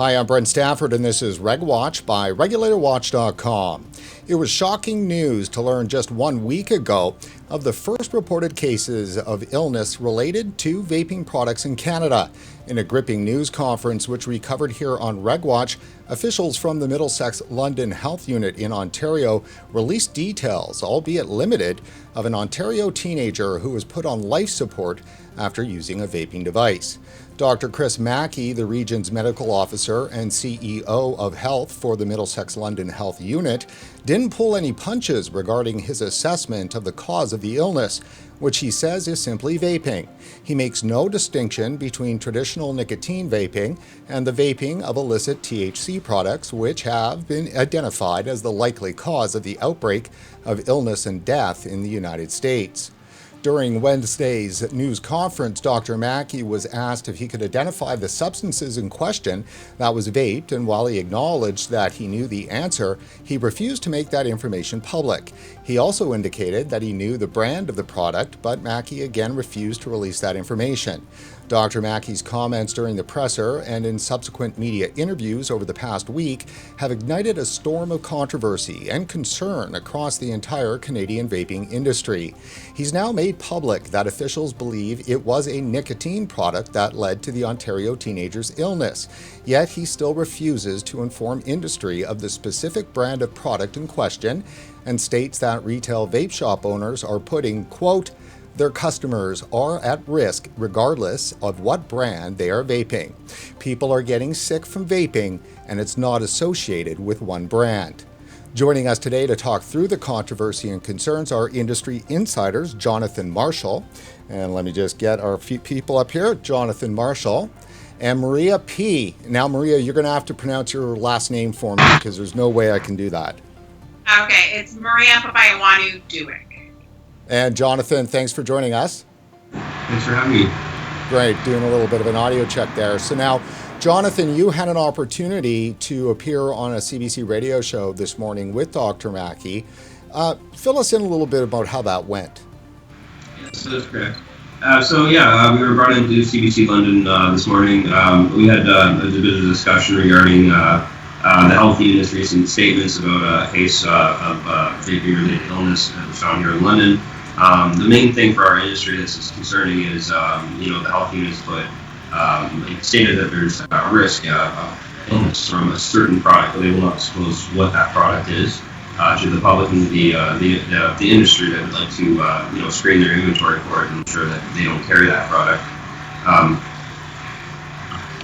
Hi, I'm Brent Stafford, and this is RegWatch by RegulatorWatch.com. It was shocking news to learn just 1 week ago of the first reported cases of illness related to vaping products in Canada. In a gripping news conference which we covered here on RegWatch, officials from the Middlesex-London Health Unit in Ontario released details, albeit limited, of an Ontario teenager who was put on life support after using a vaping device. Dr. Mackie, the region's medical officer and CEO of health for the Middlesex-London Health Unit, didn't pull any punches regarding his assessment of the cause of the illness, which he says is simply vaping. He makes no distinction between traditional nicotine vaping and the vaping of illicit THC products, which have been identified as the likely cause of the outbreak of illness and death in the United States. During Wednesday's news conference, Dr. Mackie was asked if he could identify the substances in question that was vaped, and while he acknowledged that he knew the answer, he refused to make that information public. He also indicated that he knew the brand of the product, but Mackie again refused to release that information. Dr. Mackie's comments during the presser and in subsequent media interviews over the past week have ignited a storm of controversy and concern across the entire Canadian vaping industry. He's now made public that officials believe it was a nicotine product that led to the Ontario teenager's illness, yet he still refuses to inform industry of the specific brand of product in question and states that retail vape shop owners are putting, quote, their customers are at risk regardless of what brand they are vaping. People are getting sick from vaping, and it's not associated with one brand. Joining us today to talk through the controversy and concerns are industry insiders Jonathan Marshall, and let me just get our few people up here, Jonathan Marshall, and Maria P. Now, Maria, you're going to have to pronounce your last name for me because there's no way I can do that. Okay, it's Maria Papaioannoy-Duic. And Jonathan, thanks for joining us. Thanks for having me. Great, doing a little bit of an audio check there. So now, Jonathan, you had an opportunity to appear on a CBC radio show this morning with Dr. Mackie. Fill us in a little bit about how that went. Yes, that's correct. We were brought into CBC London this morning. We had a bit of a discussion regarding the health unit's recent statements about a case of vaping-related illness that was found here in London. The main thing for our industry that's concerning is, the health unit's stated that there's a risk of illness from a certain product, but they will not disclose what that product is to the public and the industry that would like to, screen their inventory for it and ensure that they don't carry that product.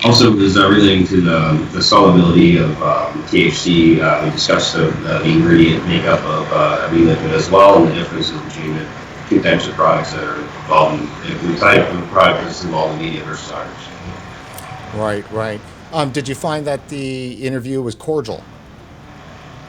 Also, was relating to the solubility of THC. We discussed the ingredient makeup of every liquid as well, and the differences between the two types of products that are involved in the type of product that's involved in media versus ours. Right. Did you find that the interview was cordial?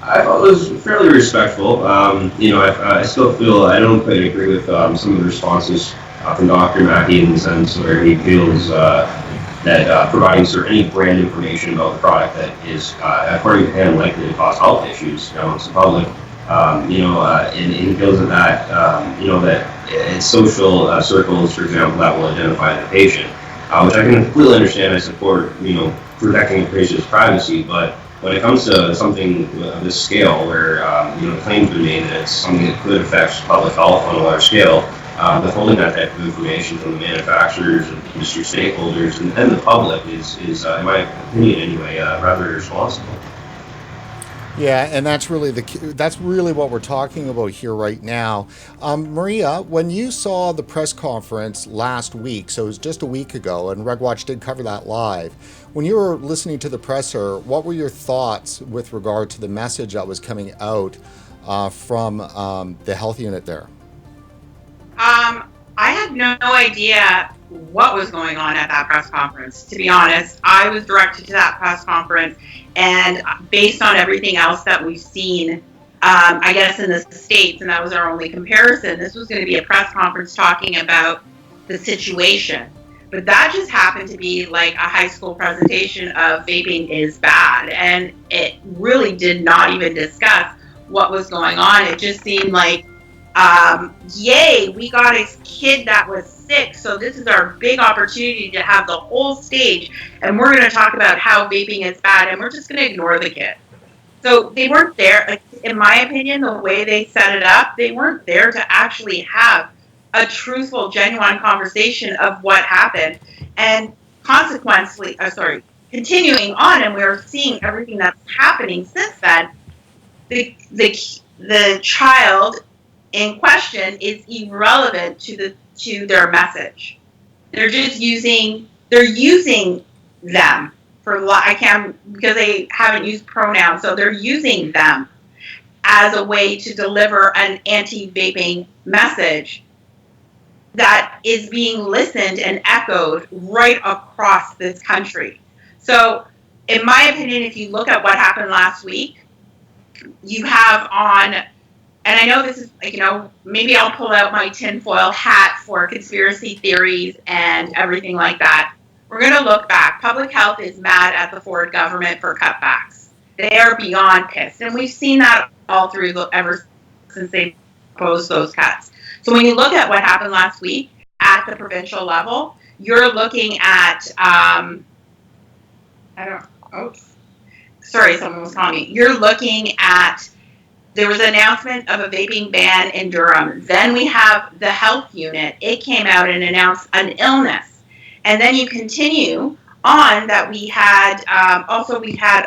I thought it was fairly respectful. I still feel I don't quite agree with some of the responses from Dr. Mackie in the sense where he feels that providing any brand information about the product that is, according to him, likely to cause health issues amongst the public. And he feels that it's social circles, for example, that will identify the patient, which I can completely understand. I support, protecting the patient's privacy, but when it comes to something of this scale, where claims have been made that it's something that could affect public health on a large scale, withholding that type of information from the manufacturers and industry stakeholders and the public is, in my opinion anyway, rather irresponsible. Yeah, and that's really what we're talking about here right now. Maria, when you saw the press conference last week, so it was just a week ago, and RegWatch did cover that live, when you were listening to the presser, what were your thoughts with regard to the message that was coming out from the health unit there? I had no idea what was going on at that press conference, to be honest. I was directed to that press conference, and based on everything else that we've seen, I guess in the States, and that was our only comparison, this was going to be a press conference talking about the situation. But that just happened to be like a high school presentation of vaping is bad, and it really did not even discuss what was going on. It just seemed like Yay, we got a kid that was sick, so this is our big opportunity to have the whole stage, and we're going to talk about how vaping is bad, and we're just going to ignore the kid. So they weren't there, like, in my opinion, the way they set it up, they weren't there to actually have a truthful, genuine conversation of what happened. And consequently, continuing on, and we're seeing everything that's happening since then, the child in question is irrelevant to their message. They're just using them because they haven't used pronouns, so they're using them as a way to deliver an anti-vaping message that is being listened and echoed right across this country. So, in my opinion, if you look at what happened last week, you have on, and I know this is, like, maybe I'll pull out my tinfoil hat for conspiracy theories and everything like that. We're going to look back. Public health is mad at the Ford government for cutbacks. They are beyond pissed. And we've seen that all through ever since they proposed those cuts. So when you look at what happened last week at the provincial level, you're looking at, someone was calling me. You're looking at, there was an announcement of a vaping ban in Durham. Then we have the health unit. It came out and announced an illness. And then you continue on that we had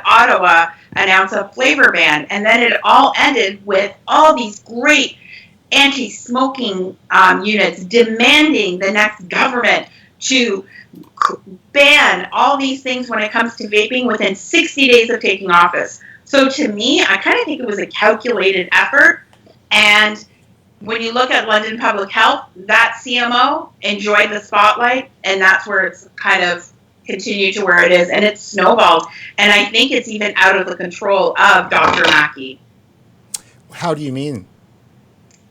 Ottawa announce a flavor ban. And then it all ended with all these great anti-smoking units demanding the next government to ban all these things when it comes to vaping within 60 days of taking office. So to me, I kind of think it was a calculated effort. And when you look at London Public Health, that CMO enjoyed the spotlight, and that's where it's kind of continued to where it is, and it's snowballed. And I think it's even out of the control of Dr. Mackie. How do you mean?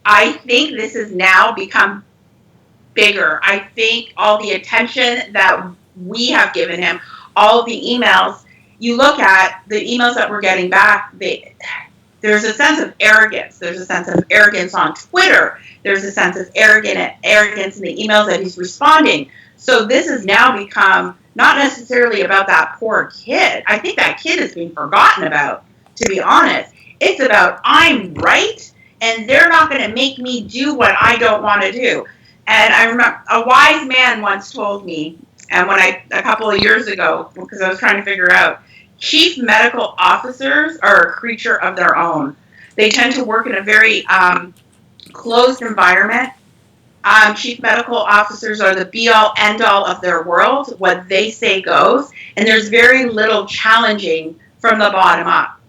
I think this has now become bigger. I think all the attention that we have given him, all the emails, you look at the emails that we're getting back, there's a sense of arrogance. There's a sense of arrogance on Twitter. There's a sense of arrogance in the emails that he's responding. So this has now become not necessarily about that poor kid. I think that kid is being forgotten about, to be honest. It's about, I'm right, and they're not going to make me do what I don't want to do. And I remember a wise man once told me, and a couple of years ago, because I was trying to figure out, chief medical officers are a creature of their own. They tend to work in a very closed environment. Chief medical officers are the be-all, end-all of their world. What they say goes. And there's very little challenging from the bottom up.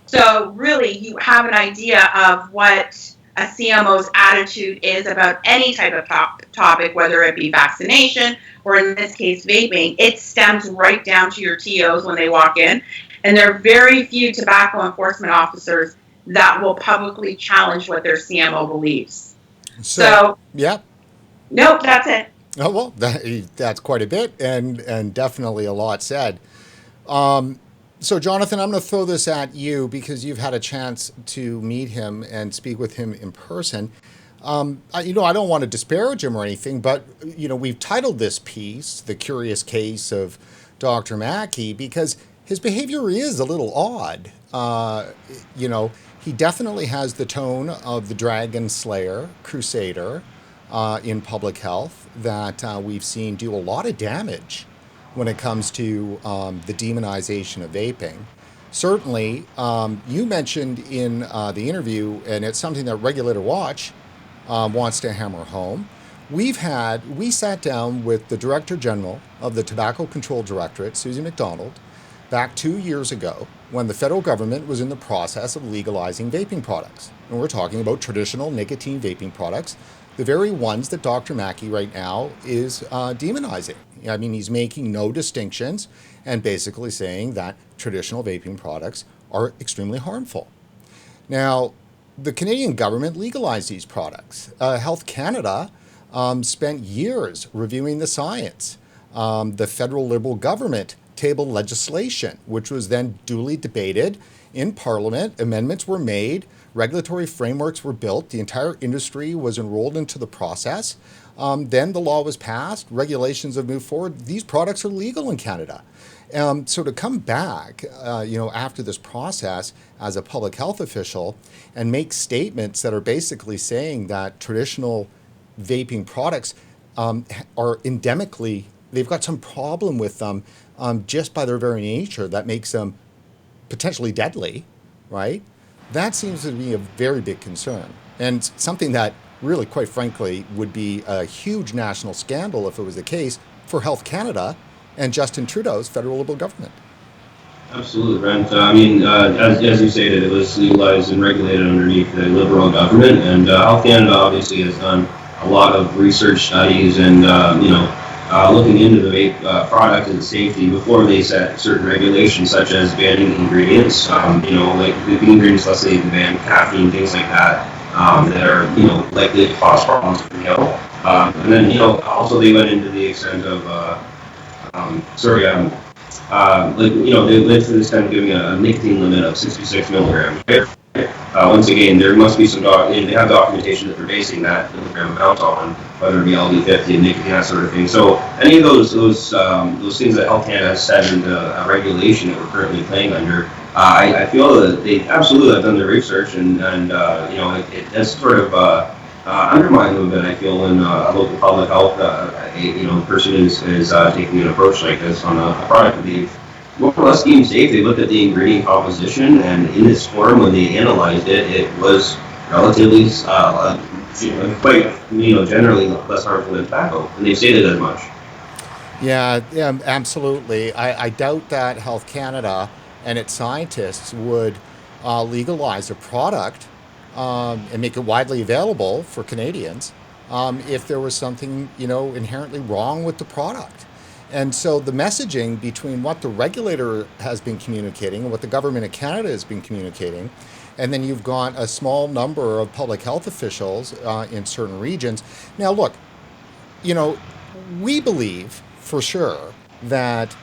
So really, you have an idea of what a CMO's attitude is about any type of topic, whether it be vaccination or, in this case, vaping. It stems right down to your TOs when they walk in. And there are very few tobacco enforcement officers that will publicly challenge what their CMO believes. So yeah. Nope, that's it. Oh, well, that's quite a bit, and definitely a lot said. So, Jonathan, I'm going to throw this at you because you've had a chance to meet him and speak with him in person. I don't want to disparage him or anything, but, we've titled this piece, The Curious Case of Dr. Mackie, because his behavior is a little odd. He definitely has the tone of the dragon slayer, crusader in public health that we've seen do a lot of damage when it comes to the demonization of vaping. Certainly, you mentioned in the interview, and it's something that Regulator Watch wants to hammer home. We sat down with the Director General of the Tobacco Control Directorate, Susie McDonald, back 2 years ago when the federal government was in the process of legalizing vaping products. And we're talking about traditional nicotine vaping products, the very ones that Dr. Mackie right now is demonizing. I mean, he's making no distinctions and basically saying that traditional vaping products are extremely harmful. Now, the Canadian government legalized these products. Health Canada spent years reviewing the science. The federal Liberal government tabled legislation, which was then duly debated in Parliament. Amendments were made, Regulatory frameworks were built. The entire industry was enrolled into the process. Then the law was passed. Regulations have moved forward. These products are legal in Canada. So to come back, after this process as a public health official and make statements that are basically saying that traditional vaping products are endemically, they've got some problem with them just by their very nature that makes them potentially deadly, right? That seems to be a very big concern and something that really, quite frankly, would be a huge national scandal if it was the case for Health Canada and Justin Trudeau's federal Liberal government. Absolutely, Brent. As you stated, it was legalized and regulated underneath the Liberal government, and Health Canada obviously has done a lot of research studies and looking into the vape product and safety before they set certain regulations, such as banning ingredients. Like the ingredients, let's say, they ban caffeine, things like that, that are likely to cause problems for health. And then also they went into the extent of they went to the extent of giving a nicotine limit of 66 milligrams. Once again, there must be some they have documentation that they're basing that milligram amount on, whether it be LD50 and nicotine, that sort of thing. So any of those things that Health Canada has set into a regulation that we're currently playing under, I feel that they absolutely have done their research, and it has sort of undermined them a bit. I feel when a local public health person is taking an approach like this on a product that they've more or less deemed safe. They looked at the ingredient composition, and in this form, when they analyzed it, it was relatively quite generally less harmful than tobacco, and they've stated as much. Yeah, absolutely. I doubt that Health Canada and its scientists would legalize a product and make it widely available for Canadians if there was something inherently wrong with the product. And so the messaging between what the regulator has been communicating and what the government of Canada has been communicating, and then you've got a small number of public health officials in certain regions. Now, look, we believe for sure that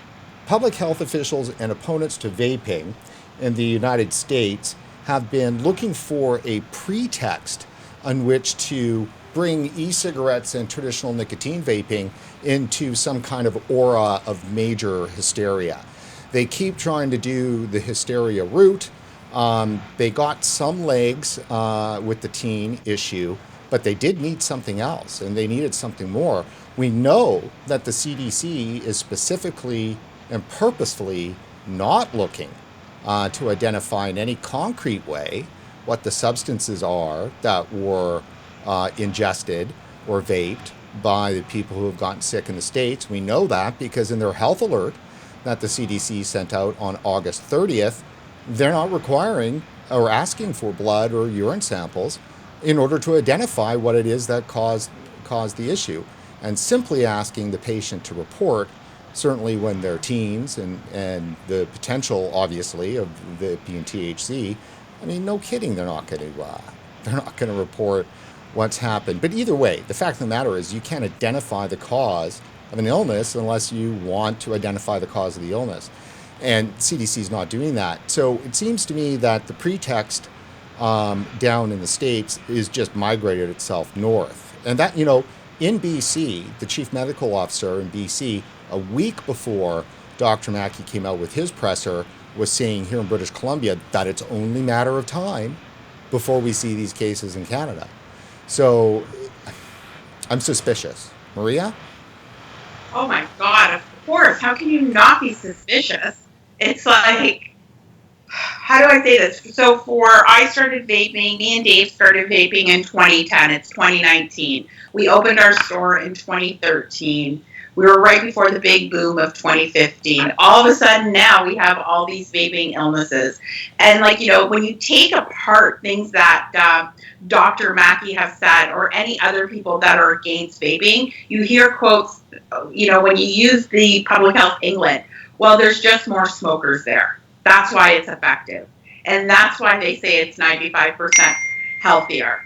public health officials and opponents to vaping in the United States have been looking for a pretext on which to bring e-cigarettes and traditional nicotine vaping into some kind of aura of major hysteria. They keep trying to do the hysteria route. They got some legs with the teen issue, but they did need something else, and they needed something more. We know that the CDC is specifically and purposefully not looking to identify in any concrete way what the substances are that were ingested or vaped by the people who have gotten sick in the States. We know that because in their health alert that the CDC sent out on August 30th, they're not requiring or asking for blood or urine samples in order to identify what it is that caused the issue, and simply asking the patient to report, certainly when they're teens and the potential, obviously, of the being THC. I mean, no kidding, they're not going to report what's happened. But either way, the fact of the matter is you can't identify the cause of an illness unless you want to identify the cause of the illness. And CDC is not doing that. So it seems to me that the pretext down in the States is just migrated itself north. And that, in BC, the chief medical officer in BC, a week before Dr. Mackie came out with his presser, was saying here in British Columbia that it's only a matter of time before we see these cases in Canada. So I'm suspicious. Maria? Oh my God, of course. How can you not be suspicious? It's like, how do I say this? So I started vaping, me and Dave started vaping in 2010. It's 2019. We opened our store in 2013. We were right before the big boom of 2015. All of a sudden now we have all these vaping illnesses. And when you take apart things that Dr. Mackie has said or any other people that are against vaping, you hear quotes, when you use the Public Health England, well, there's just more smokers there. That's why it's effective. And that's why they say it's 95% healthier.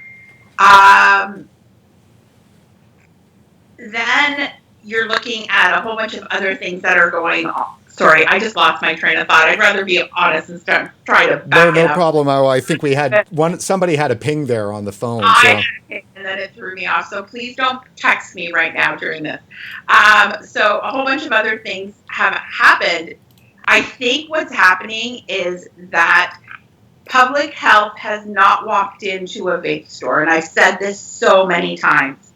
Then you're looking at a whole bunch of other things that are going Sorry, I just lost my train of thought. I'd rather be honest and try to back No it up. problem. I think we had somebody had a ping there on the phone. And then it threw me off. So please don't text me right now during this. So a whole bunch of other things have happened. I think what's happening is that public health has not walked into a vape store, and I've said this so many times.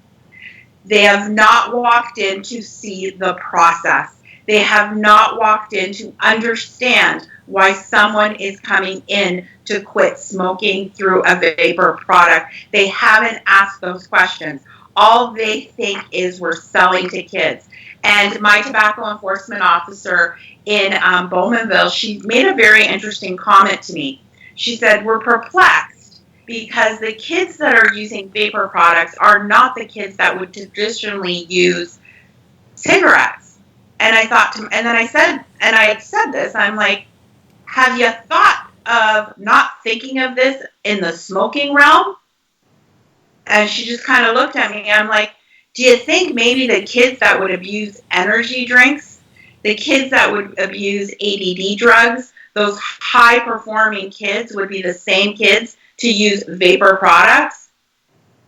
They have not walked in to see the process. They have not walked in to understand why someone is coming in to quit smoking through a vapor product. They haven't asked those questions. All they think is we're selling to kids. And my tobacco enforcement officer in Bowmanville, she made a very interesting comment to me. She said, we're perplexed because the kids that are using vapor products are not the kids that would traditionally use cigarettes. And I thought, and then I said, and I had said this, I'm like, have you thought of not thinking of this in the smoking realm? And she just kind of looked at me. I'm like, do you think maybe the kids that would abuse energy drinks, the kids that would abuse ADD drugs, those high-performing kids would be the same kids to use vapor products?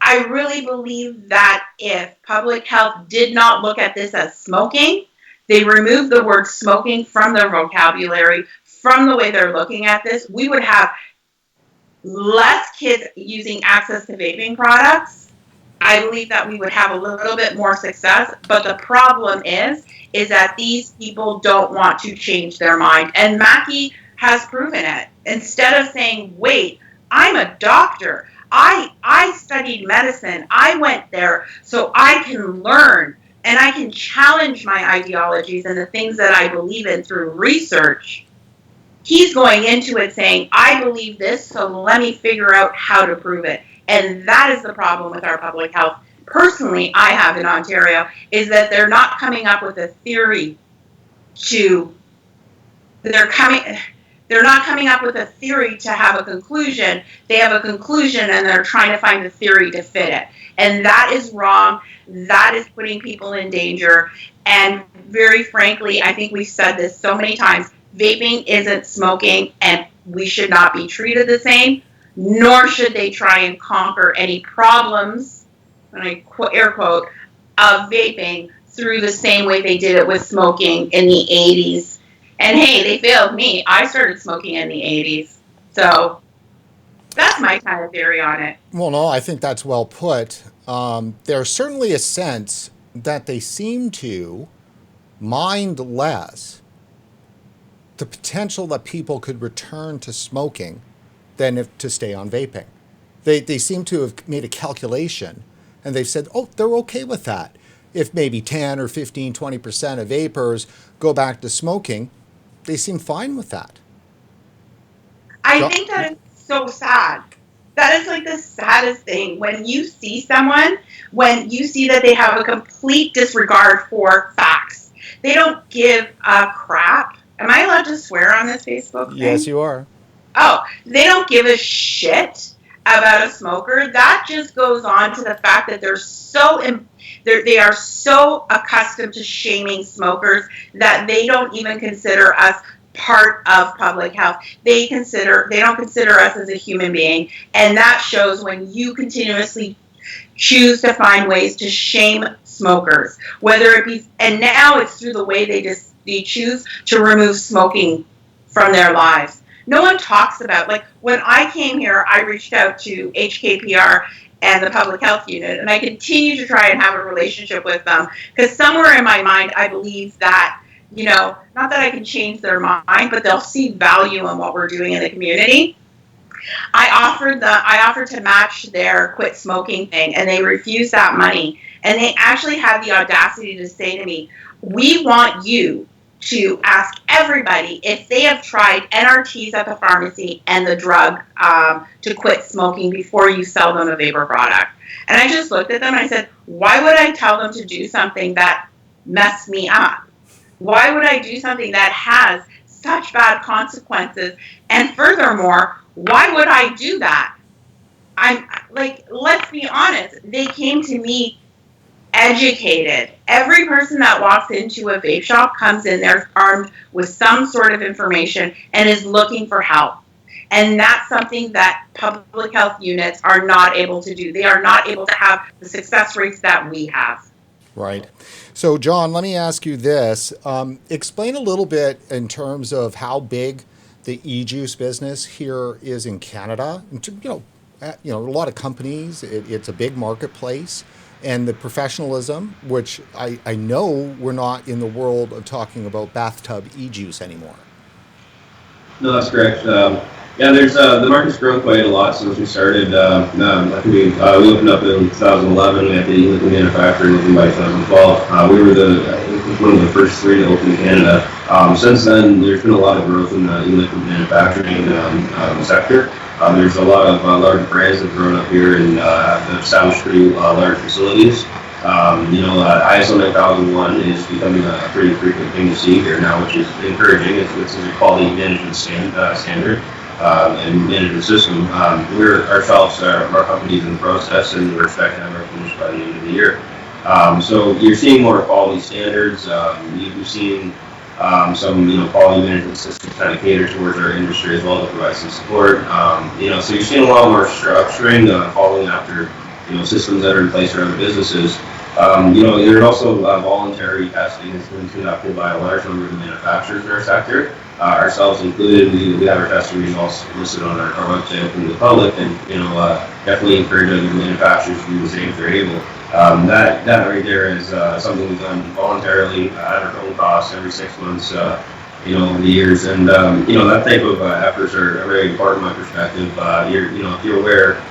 I really believe that if public health did not look at this as smoking, they removed the word smoking from their vocabulary, from the way they're looking at this, we would have less kids using access to vaping products. I believe that we would have a little bit more success, but the problem is that these people don't want to change their mind. And Mackie has proven it. Instead of saying, wait, I'm a doctor. I studied medicine. I went there so I can learn and I can challenge my ideologies and the things that I believe in through research. He's going into it saying, I believe this, so let me figure out how to prove it. And that is the problem with our public health. Personally, I have in Ontario, is that they're not coming up with a theory they're not coming up with a theory to have a conclusion. They have a conclusion and they're trying to find a theory to fit it. And that is wrong. That is putting people in danger. And very frankly, I think we've said this so many times, vaping isn't smoking and we should not be treated the same, nor should they try and conquer any problems, and I air quote, of vaping through the same way they did it with smoking in the 80s. And hey, they failed me. I started smoking in the 80s. So that's my kind of theory on it. Well, no, I think that's well put. There's certainly a sense that they seem to mind less the potential that people could return to smoking than to stay on vaping. They seem to have made a calculation and they've said, oh, they're okay with that. If maybe 10 or 15, 20% of vapors go back to smoking, they seem fine with that. I think that is so sad. That is like the saddest thing. When you see someone, when you see that they have a complete disregard for facts, they don't give a crap. Am I allowed to swear on this Facebook thing? Yes, you are. Oh, they don't give a shit about a smoker. That just goes on to the fact that they are so accustomed to shaming smokers that they don't even consider us part of public health. They don't consider us as a human being, and that shows when you continuously choose to find ways to shame smokers, whether it be, and now it's through the way they choose to remove smoking from their lives. No one talks about, like, when I came here, I reached out to HKPR and the Public Health Unit, and I continue to try and have a relationship with them, because somewhere in my mind, I believe that, not that I can change their mind, but they'll see value in what we're doing in the community. I offered to match their quit smoking thing, and they refused that money. And they actually had the audacity to say to me, we want you to ask everybody if they have tried NRTs at the pharmacy and the drug to quit smoking before you sell them a vapor product. And I just looked at them and I said, why would I tell them to do something that messed me up? Why would I do something that has such bad consequences? And furthermore, why would I do that? I'm like, let's be honest. They came to me educated. Every person that walks into a vape shop comes in there armed with some sort of information and is looking for help. And that's something that public health units are not able to do. They are not able to have the success rates that we have. Right. So, John, let me ask you this. Explain a little bit in terms of how big the e-juice business here is in Canada. A lot of companies, it's a big marketplace. And the professionalism, which I know we're not in the world of talking about bathtub e-juice anymore. No, that's correct. There's the market's grown quite a lot since we started. I think we opened up in 2011. We had the e-liquid manufacturing open by 2012. We were one of the first three to open in Canada. Since then, there's been a lot of growth in the e-liquid manufacturing sector. There's a lot of large brands that have grown up here and have established pretty large facilities. ISO 9001 is becoming a pretty frequent thing to see here now, which is encouraging. It's a quality management standard and management system. We're ourselves, our company's in the process, and we're expecting to have our finished by the end of the year. So you're seeing more quality standards. You've seen some quality management systems kind of cater towards our industry as well to provide some support. So you're seeing a lot more structuring following after systems that are in place for other businesses. There's also voluntary testing that's been conducted by a large number of manufacturers in our sector, ourselves included. We have our testing results listed on our website open to the public, and definitely encourage other manufacturers to do the same if they're able. That right there is something we've done voluntarily at our own cost every 6 months. Over the years, and that type of efforts are very important from my perspective. If you're aware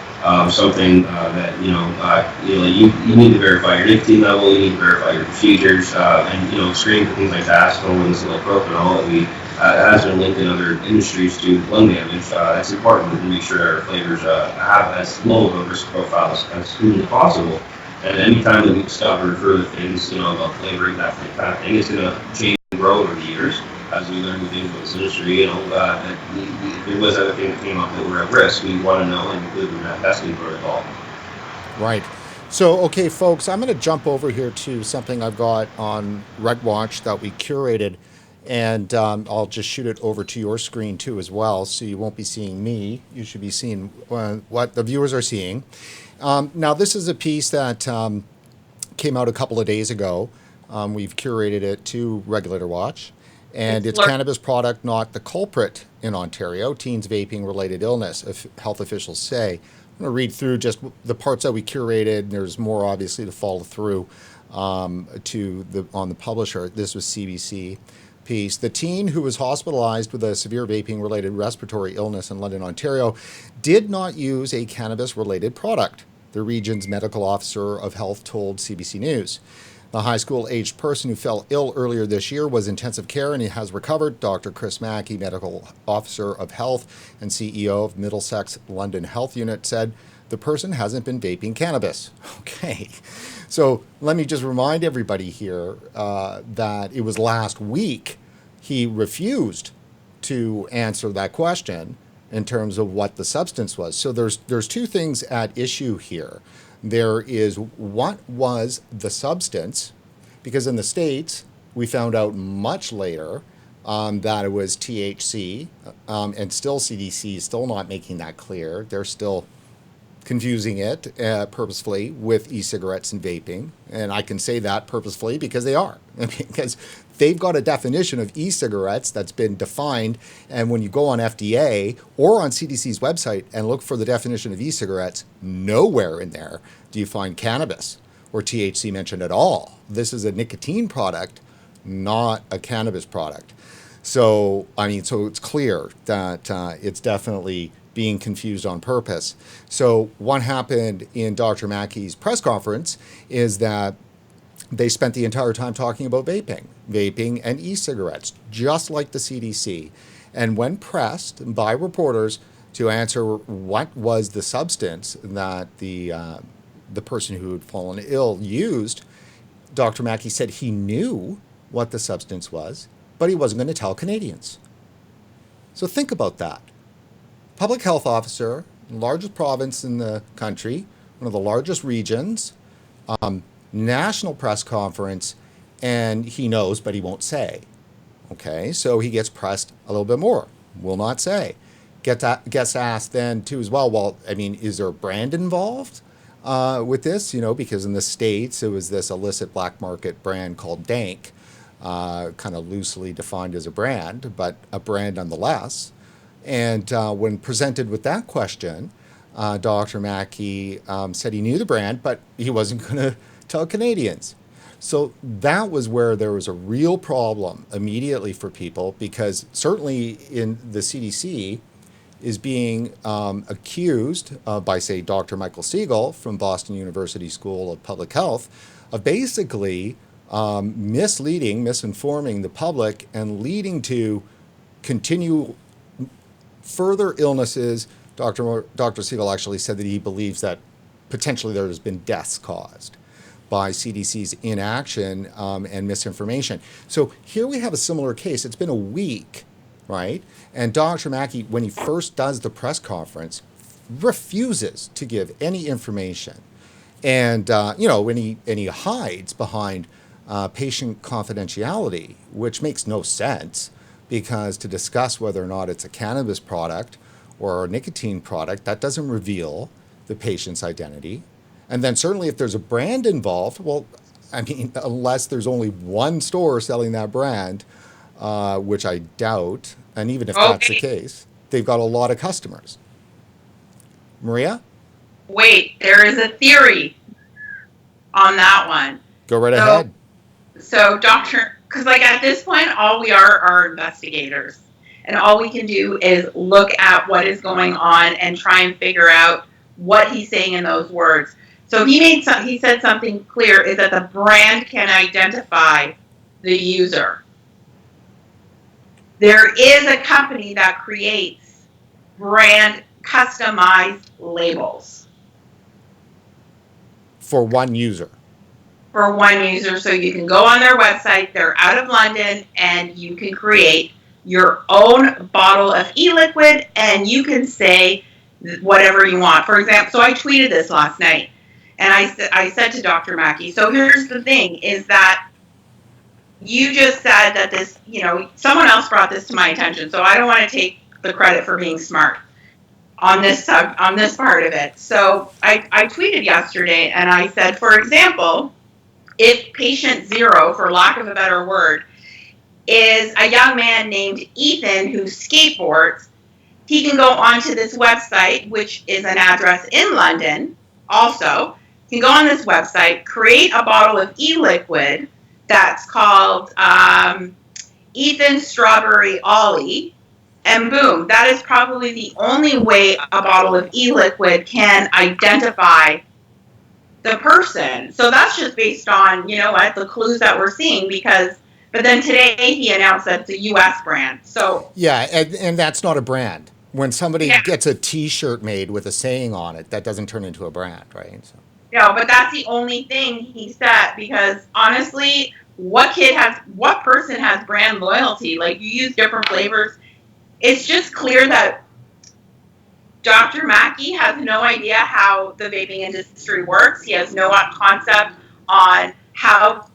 something that you need to verify your nicotine level, you need to verify your procedures, and screening for things like acetone and propanol that we has been linked in other industries to lung damage. It's important to make sure our flavors have as low of a risk profile as humanly possible. And any time that we discover further things, about flavoring, that kind of thing, it's going to change and grow over the years as we learn new things about this industry. If there was other things that came up that were at risk, we want to know and include them in that testing protocol. Right. So, okay, folks, I'm going to jump over here to something I've got on RegWatch that we curated, and I'll just shoot it over to your screen too as well, so you won't be seeing me. You should be seeing what the viewers are seeing. Now, this is a piece that came out a couple of days ago. We've curated it to Regulator Watch. And it's cannabis product, not the culprit in Ontario. Teens vaping related illness, health officials say. I'm going to read through just the parts that we curated. There's more obviously to follow through on the publisher. This was CBC piece. The teen who was hospitalized with a severe vaping related respiratory illness in London, Ontario, did not use a cannabis related product, the region's medical officer of health told CBC News. The high school-aged person who fell ill earlier this year was intensive care and he has recovered. Dr. Chris Mackie, medical officer of health and CEO of Middlesex-London Health Unit, said the person hasn't been vaping cannabis. Okay, so let me just remind everybody here that it was last week he refused to answer that question in terms of what the substance was. So there's two things at issue here. There is what was the substance, because in the States, we found out much later that it was THC, and still CDC is still not making that clear. They're still confusing it purposefully with e-cigarettes and vaping. And I can say that purposefully because they are. Because they've got a definition of e-cigarettes that's been defined. And when you go on FDA or on CDC's website and look for the definition of e-cigarettes, nowhere in there do you find cannabis or THC mentioned at all. This is a nicotine product, not a cannabis product. So, so it's clear that it's definitely being confused on purpose. So what happened in Dr. Mackie's press conference is that they spent the entire time talking about vaping and e-cigarettes, just like the CDC. And when pressed by reporters to answer what was the substance that the person who had fallen ill used, Dr. Mackie said he knew what the substance was, but he wasn't going to tell Canadians. So think about that. Public health officer, largest province in the country, one of the largest regions, national press conference, and he knows, but he won't say. Okay, so he gets pressed a little bit more, will not say. Gets asked then too as well, I mean, is there a brand involved with this? You know, because in the States, it was this illicit black market brand called Dank, kind of loosely defined as a brand, but a brand nonetheless. And when presented with that question, Dr. Mackie said he knew the brand, but he wasn't going to tell Canadians. So that was where there was a real problem immediately for people, because certainly in the CDC is being accused by, say, Dr. Michael Siegel from Boston University School of Public Health of basically misleading, misinforming the public and leading to continual further illnesses. Dr. Siegel actually said that he believes that potentially there has been deaths caused by CDC's inaction and misinformation. So here we have a similar case. It's been a week, right? And Dr. Mackie, when he first does the press conference, refuses to give any information. And, when he hides behind patient confidentiality, which makes no sense, because to discuss whether or not it's a cannabis product or a nicotine product, that doesn't reveal the patient's identity. And then certainly if there's a brand involved, well, I mean, unless there's only one store selling that brand, which I doubt, and even if that's the case, they've got a lot of customers. Maria? Wait, there is a theory on that one. Go right ahead. So because at this point, all we are investigators. And all we can do is look at what is going on and try and figure out what he's saying in those words. So he said something clear, is that the brand can identify the user. There is a company that creates brand customized labels. For one user. For one user. So you can go on their website, they're out of London, and you can create your own bottle of e-liquid, and you can say whatever you want. For example, so I tweeted this last night. And I said to Dr. Mackie, so here's the thing, is that you just said that this, someone else brought this to my attention, so I don't want to take the credit for being smart on this part of it. So I tweeted yesterday, and I said, for example, if patient zero, for lack of a better word, is a young man named Ethan who skateboards, he can go onto this website, which is an address in London also. You can go on this website, create a bottle of e-liquid that's called Ethan Strawberry Ollie, and boom, that is probably the only way a bottle of e-liquid can identify the person. So that's just based on, the clues that we're seeing, but then today he announced that it's a U.S. brand. So yeah, and that's not a brand. When somebody gets a T-shirt made with a saying on it, that doesn't turn into a brand, right? So. No, but that's the only thing he said, because honestly, what person has brand loyalty? Like, you use different flavors. It's just clear that Dr. Mackie has no idea how the vaping industry works. He has no concept on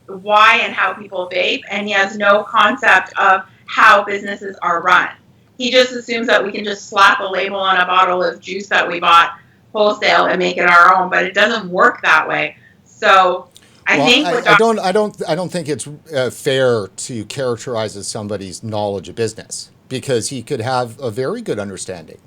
why and how people vape, and he has no concept of how businesses are run. He just assumes that we can just slap a label on a bottle of juice that we bought wholesale and make it our own, but it doesn't work that way. So I don't think it's fair to characterize as somebody's knowledge of business, because he could have a very good understanding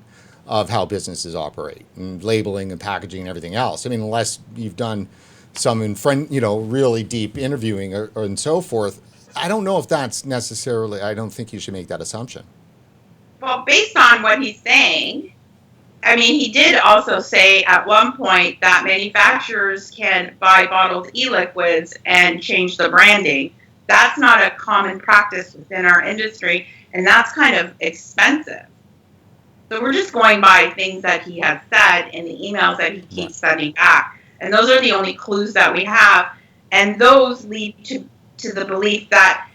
of how businesses operate and labeling and packaging and everything else. I mean, unless you've done some really deep interviewing and so forth, I don't know if that's necessarily. I don't think you should make that assumption. Well, based on what he's saying, I mean, he did also say at one point that manufacturers can buy bottled e-liquids and change the branding. That's not a common practice within our industry, and that's kind of expensive. So we're just going by things that he has said in the emails that he keeps sending back. And those are the only clues that we have. And those lead to the belief that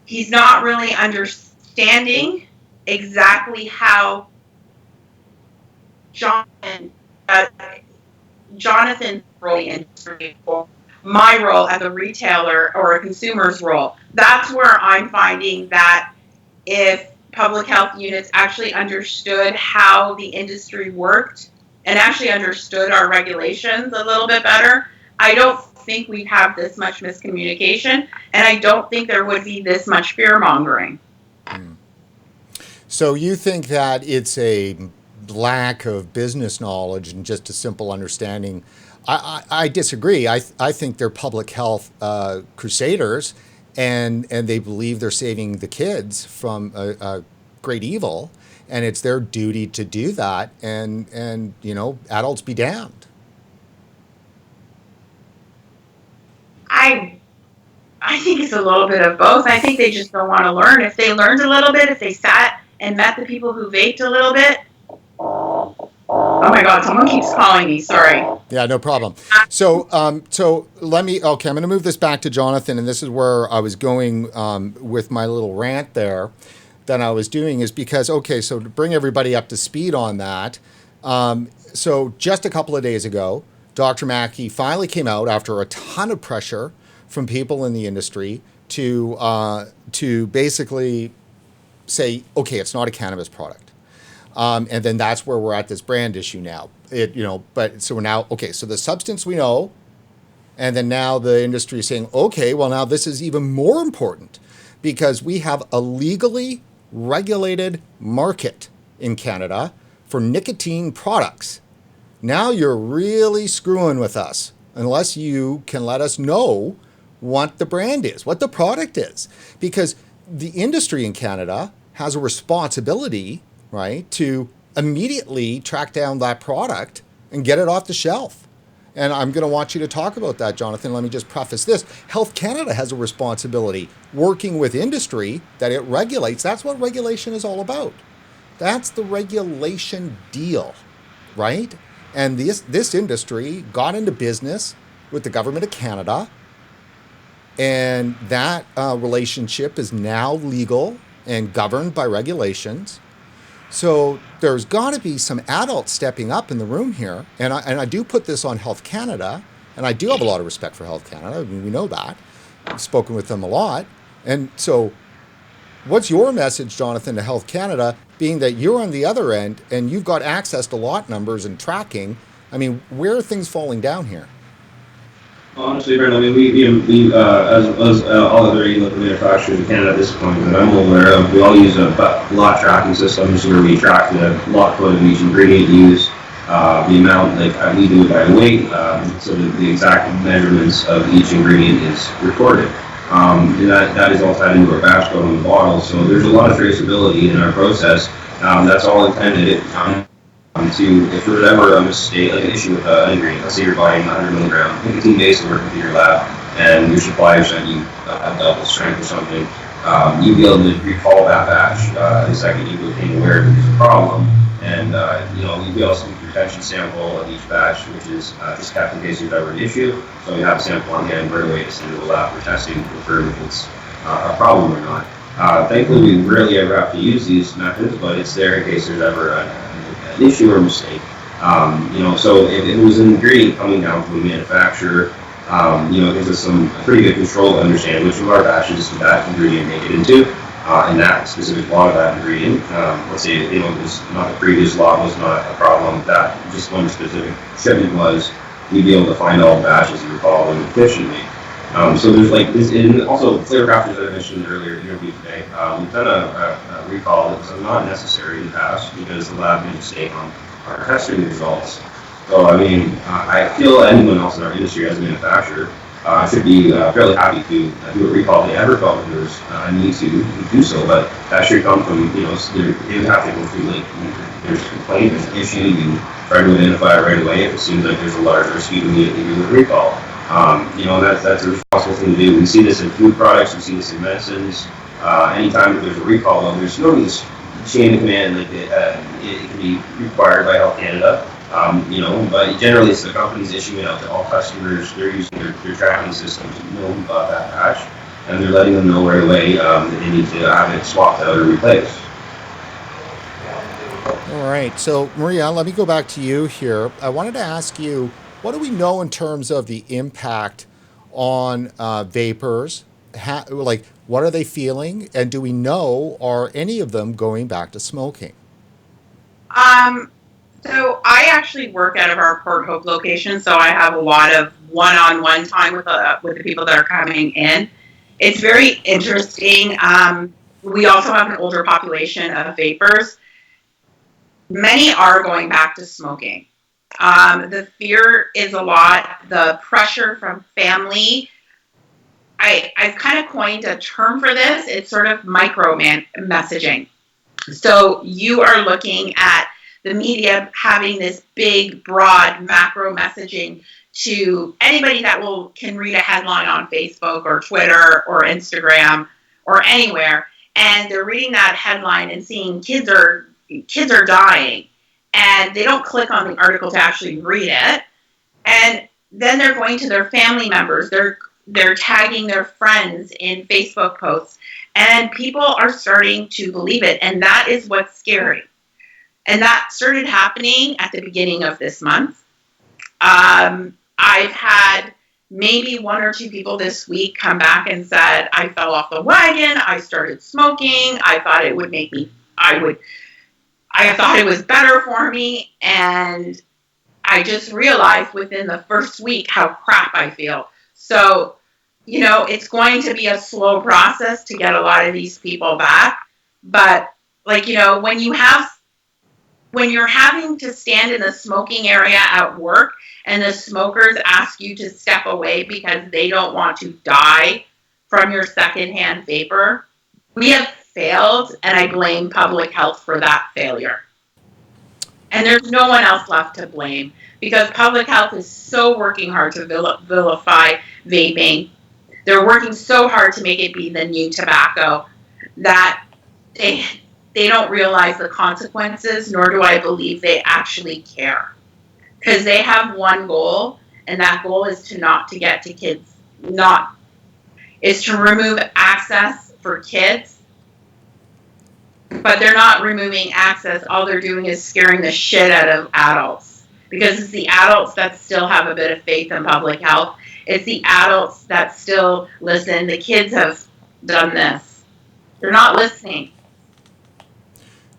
he's not really understanding exactly how Jonathan's role in industry my role as a retailer or a consumer's role. That's where I'm finding that if public health units actually understood how the industry worked and actually understood our regulations a little bit better, I don't think we'd have this much miscommunication, and I don't think there would be this much fear mongering. So you think that it's a lack of business knowledge and just a simple understanding? I disagree. I think they're public health crusaders, and they believe they're saving the kids from a great evil, and it's their duty to do that. And you know, adults be damned. I think it's a little bit of both. I think they just don't want to learn. If they learned a little bit, if they sat and met the people who vaped a little bit. Oh my God, someone keeps calling me. Sorry. Yeah, no problem. So let me. Okay, I'm going to move this back to Jonathan, and this is where I was going with my little rant there. That I was doing is because, okay, so to bring everybody up to speed on that. So just a couple of days ago, Dr. Mackie finally came out after a ton of pressure from people in the industry to basically say, okay, it's not a cannabis product. And then that's where we're at this brand issue now. But so we're now, okay, so the substance we know, and then now the industry is saying, okay, well now this is even more important because we have a legally regulated market in Canada for nicotine products. Now you're really screwing with us unless you can let us know what the brand is, what the product is. Because the industry in Canada has a responsibility, right, to immediately track down that product and get it off the shelf. And I'm going to want you to talk about that, Jonathan. Let me just preface this. Health Canada has a responsibility working with industry that it regulates. That's what regulation is all about. That's the regulation deal, right? And this industry got into business with the government of Canada, and that relationship is now legal and governed by regulations. So there's got to be some adults stepping up in the room here. And I do put this on Health Canada, and I do have a lot of respect for Health Canada. I mean, we know that. I've spoken with them a lot. And so what's your message, Jonathan, to Health Canada, being that you're on the other end and you've got access to lot numbers and tracking? I mean, where are things falling down here? Honestly, Brent, I mean, we as all other e-liquid manufacturers in Canada at this point that I'm aware of, we all use a lot tracking systems where we track the lot code of each ingredient used, the amount, like we do it by weight, so that the exact measurements of each ingredient is recorded. And that is all tied into our batch code on the bottle, so there's a lot of traceability in our process. That's all intended to, if there's ever a mistake, like an issue with an ingredient, let's say you're buying 100 milligram nicotine base to work with your lab, and your supplier said you have double strength or something, you'd be able to recall that batch the second you became aware that there's a problem, and you'd be able to take your retention sample of each batch, which is just kept in case there's ever an issue, so you have a sample on hand right away to send to the lab for testing to confirm if it's a problem or not. Thankfully, we rarely ever have to use these methods, but it's there in case there's ever an issue or mistake. So if it was an ingredient coming down from a manufacturer, it gives us some pretty good control to understand which of our batches did that ingredient make it into, and that specific lot of that ingredient. Let's say it was not the previous lot was not a problem, that just one specific shipment was, we'd be able to find all the batches and recall them efficiently. So there's like this, and also flavor crafters that I mentioned earlier in the interview today. We've done a recall that was not necessary in the past because the lab made a mistake on our testing results. So I mean, I feel anyone else in our industry as a manufacturer should be fairly happy to do a recall if they ever felt that there was a need to do so. But that should come from it would have to go through like there's a complaint, there's an issue, you try to identify it right away. If it seems like there's a large risk, you immediately do a recall. That's a responsible thing to do. We see this in food products, we see this in medicines. Anytime that there's a recall, though, there's no this chain of command like it can be required by Health Canada. But generally it's the companies issuing out to all customers. They're using their tracking systems to know who bought that batch, and they're letting them know right away that they need to have it swapped out or replaced. All right. So, Maria, let me go back to you here. I wanted to ask you, what do we know in terms of the impact on vapors? Like, what are they feeling? And do we know, are any of them going back to smoking? So I actually work out of our Port Hope location, so I have a lot of one-on-one time with the people that are coming in. It's very interesting. We also have an older population of vapers. Many are going back to smoking. The fear is a lot. The pressure from family. I've kind of coined a term for this. It's sort of micro messaging. So you are looking at the media having this big, broad, macro messaging to anybody that can read a headline on Facebook or Twitter or Instagram or anywhere, and they're reading that headline and seeing kids are dying, and they don't click on the article to actually read it, and then they're going to their family members, they're tagging their friends in Facebook posts, and people are starting to believe it, and that is what's scary. And that started happening at the beginning of this month. I've had maybe one or two people this week come back and said, I fell off the wagon, I started smoking, I thought it would I thought it was better for me, and I just realized within the first week how crap I feel. So, it's going to be a slow process to get a lot of these people back. But, when you're having to stand in the smoking area at work and the smokers ask you to step away because they don't want to die from your secondhand vapor, we have failed, and I blame public health for that failure. And there's no one else left to blame, because public health is so working hard to vilify vaping. They're working so hard to make it be the new tobacco that they don't realize the consequences, nor do I believe they actually care. Because they have one goal, and that goal is to get to kids, is to remove access for kids. But they're not removing access. All they're doing is scaring the shit out of adults. Because it's the adults that still have a bit of faith in public health. It's the adults that still listen. The kids have done this. They're not listening.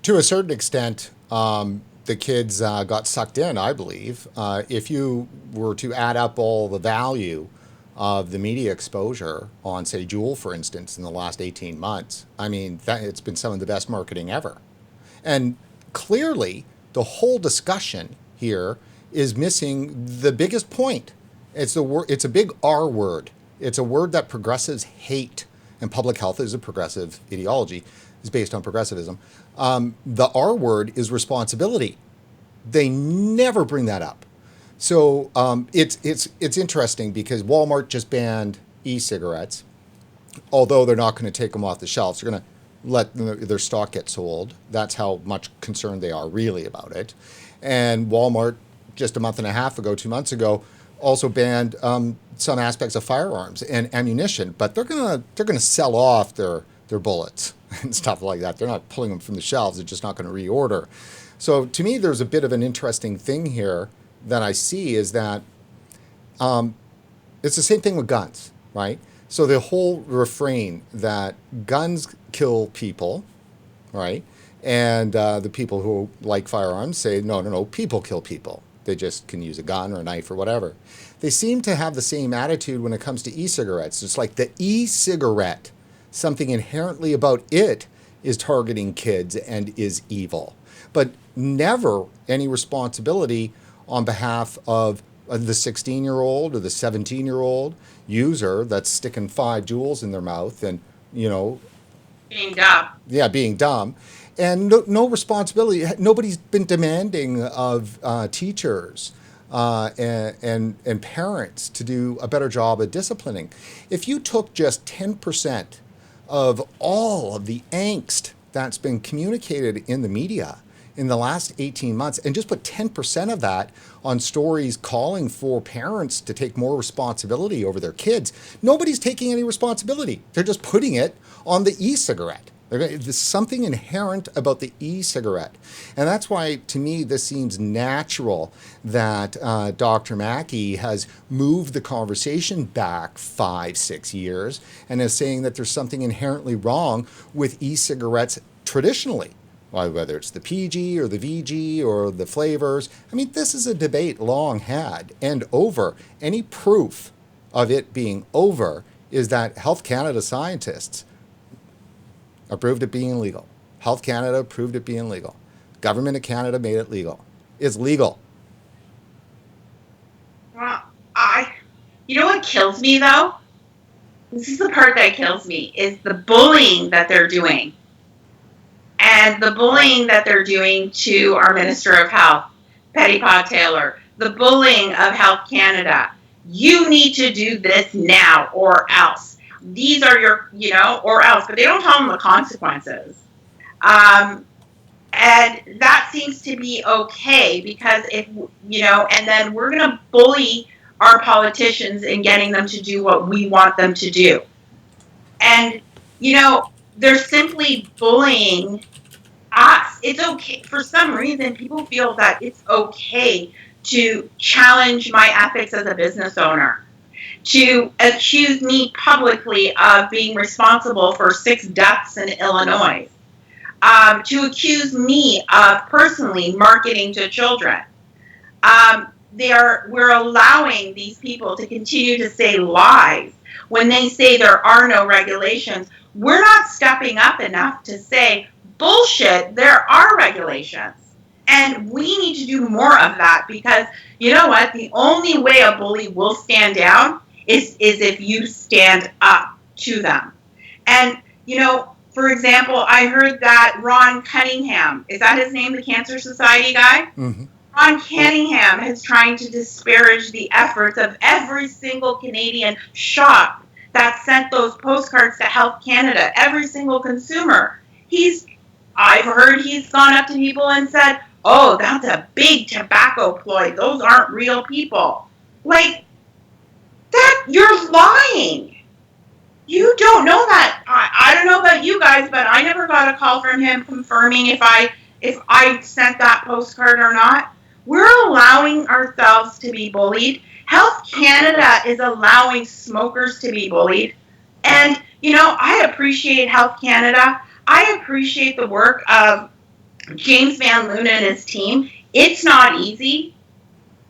To a certain extent, the kids got sucked in, I believe. If you were to add up all the value of the media exposure on, say, Juul, for instance, in the last 18 months, I mean, it's been some of the best marketing ever. And clearly, the whole discussion here is missing the biggest point. It's a big R word. It's a word that progressives hate. And public health is a progressive ideology. It's based on progressivism. The R word is responsibility. They never bring that up. So it's interesting because Walmart just banned e-cigarettes, although they're not going to take them off the shelves. They're going to let their stock get sold. That's how much concerned they are really about it. And Walmart, just a month and a half ago, 2 months ago, also banned some aspects of firearms and ammunition. But they're gonna sell off their bullets and stuff like that. They're not pulling them from the shelves. They're just not going to reorder. So to me, there's a bit of an interesting thing here that I see is that it's the same thing with guns, right? So the whole refrain that guns kill people, right? And the people who like firearms say, no, people kill people. They just can use a gun or a knife or whatever. They seem to have the same attitude when it comes to e-cigarettes. It's like the e-cigarette, something inherently about it is targeting kids and is evil. But never any responsibility on behalf of the 16-year-old or the 17-year-old user that's sticking 5 Juuls in their mouth and, being dumb. Yeah, being dumb. And no responsibility. Nobody's been demanding of teachers and parents to do a better job of disciplining. If you took just 10% of all of the angst that's been communicated in the media in the last 18 months and just put 10% of that on stories calling for parents to take more responsibility over their kids, nobody's taking any responsibility. They're just putting it on the e-cigarette. Okay, there's something inherent about the e-cigarette. And that's why, to me, this seems natural that Dr. Mackie has moved the conversation back 5-6 years and is saying that there's something inherently wrong with e-cigarettes traditionally, whether it's the PG or the VG or the flavors. I mean, this is a debate long had and over. Any proof of it being over is that Health Canada scientists approved it being legal. Health Canada approved it being legal. Government of Canada made it legal. It's legal. Well, you know what kills me though? This is the part that kills me, is the bullying that they're doing. And the bullying that they're doing to our Minister of Health, Patty Taylor, the bullying of Health Canada. You need to do this now or else. These are your, or else, but they don't tell them the consequences. And that seems to be okay because and then we're going to bully our politicians in getting them to do what we want them to do. And, they're simply bullying us. It's okay. For some reason, people feel that it's okay to challenge my ethics as a business owner, to accuse me publicly of being responsible for 6 deaths in Illinois, to accuse me of personally marketing to children. We're allowing these people to continue to say lies when they say there are no regulations. We're not stepping up enough to say, bullshit, there are regulations. And we need to do more of that because, you know what, the only way a bully will stand down is if you stand up to them. And, for example, I heard that Ron Cunningham, is that his name, the Cancer Society guy? Mm-hmm. Ron Cunningham is trying to disparage the efforts of every single Canadian shop that sent those postcards to Health Canada, every single consumer. I've heard he's gone up to people and said, oh, that's a big tobacco ploy. Those aren't real people. Like, that, you're lying. You don't know that. I don't know about you guys, but I never got a call from him confirming if I sent that postcard or not. We're allowing ourselves to be bullied. Health Canada is allowing smokers to be bullied. And, I appreciate Health Canada. I appreciate the work of James Van Loon and his team. It's not easy.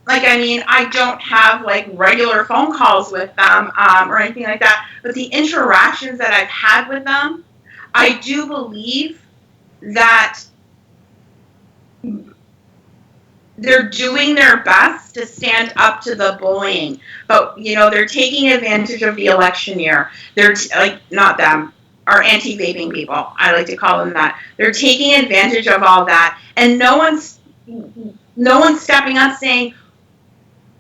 I don't have regular phone calls with them or anything like that. But the interactions that I've had with them, I do believe that they're doing their best to stand up to the bullying. But, they're taking advantage of the election year. They're not them. Our anti-vaping people, I like to call them that. They're taking advantage of all that, and no one's stepping up saying,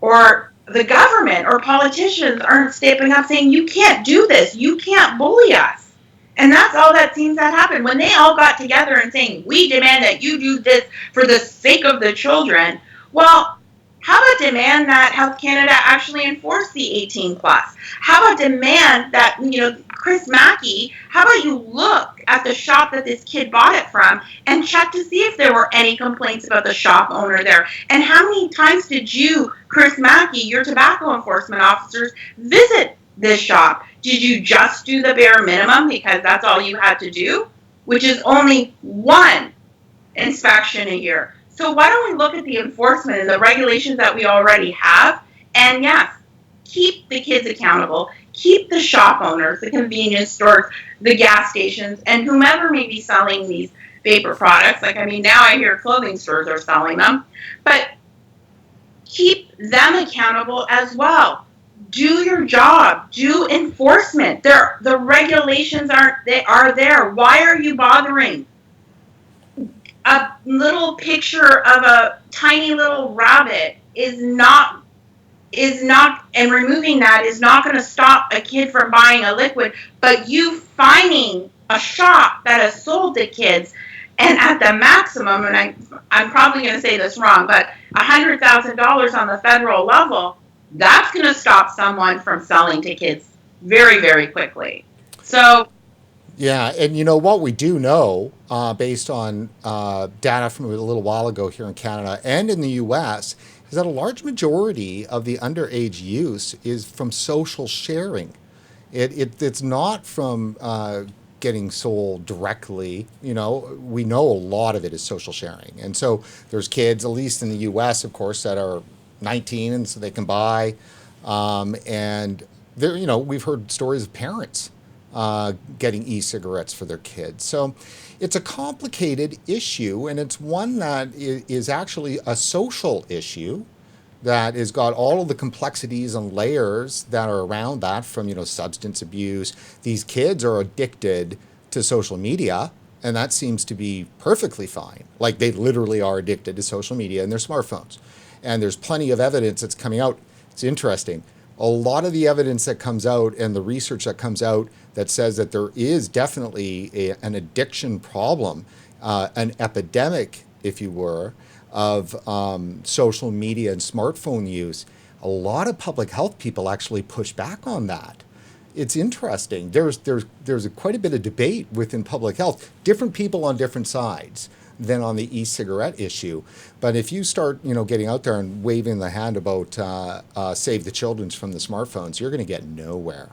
or the government or politicians aren't stepping up saying, you can't do this, you can't bully us. And that's all that seems to happen. When they all got together and saying, we demand that you do this for the sake of the children, well, how about demand that Health Canada actually enforce the 18 plus? How about demand that, Chris Mackie, how about you look at the shop that this kid bought it from and check to see if there were any complaints about the shop owner there? And how many times did you, Chris Mackie, your tobacco enforcement officers, visit this shop? Did you just do the bare minimum because that's all you had to do, which is only one inspection a year? So why don't we look at the enforcement and the regulations that we already have, and yes, keep the kids accountable, keep the shop owners, the convenience stores, the gas stations, and whomever may be selling these vapor products. Now I hear clothing stores are selling them, but keep them accountable as well. Do your job. Do enforcement. The regulations are there. Why are you bothering? A little picture of a tiny little rabbit is not, and removing that is not going to stop a kid from buying a liquid, but you finding a shop that has sold to kids, and at the maximum, and I'm probably going to say this wrong, but $100,000 on the federal level, that's going to stop someone from selling to kids very, very quickly. So, Yeah, and what we do know, based on data from a little while ago here in Canada and in the U.S., is that a large majority of the underage use is from social sharing. It's not from getting sold directly. We know a lot of it is social sharing, and so there's kids, at least in the U.S., of course, that are 19, and so they can buy, and there, we've heard stories of parents getting e-cigarettes for their kids. So it's a complicated issue, and it's one that is actually a social issue that has got all of the complexities and layers that are around that, from substance abuse. These kids are addicted to social media, and that seems to be perfectly fine. Like, they literally are addicted to social media and their smartphones. And there's plenty of evidence that's coming out. It's interesting. A lot of the evidence that comes out and the research that comes out that says that there is definitely an addiction problem, an epidemic, if you were, of social media and smartphone use. A lot of public health people actually push back on that. It's interesting. There's quite a bit of debate within public health, different people on different sides than on the e-cigarette issue. But if you start, getting out there and waving the hand about save the children from the smartphones, you're going to get nowhere.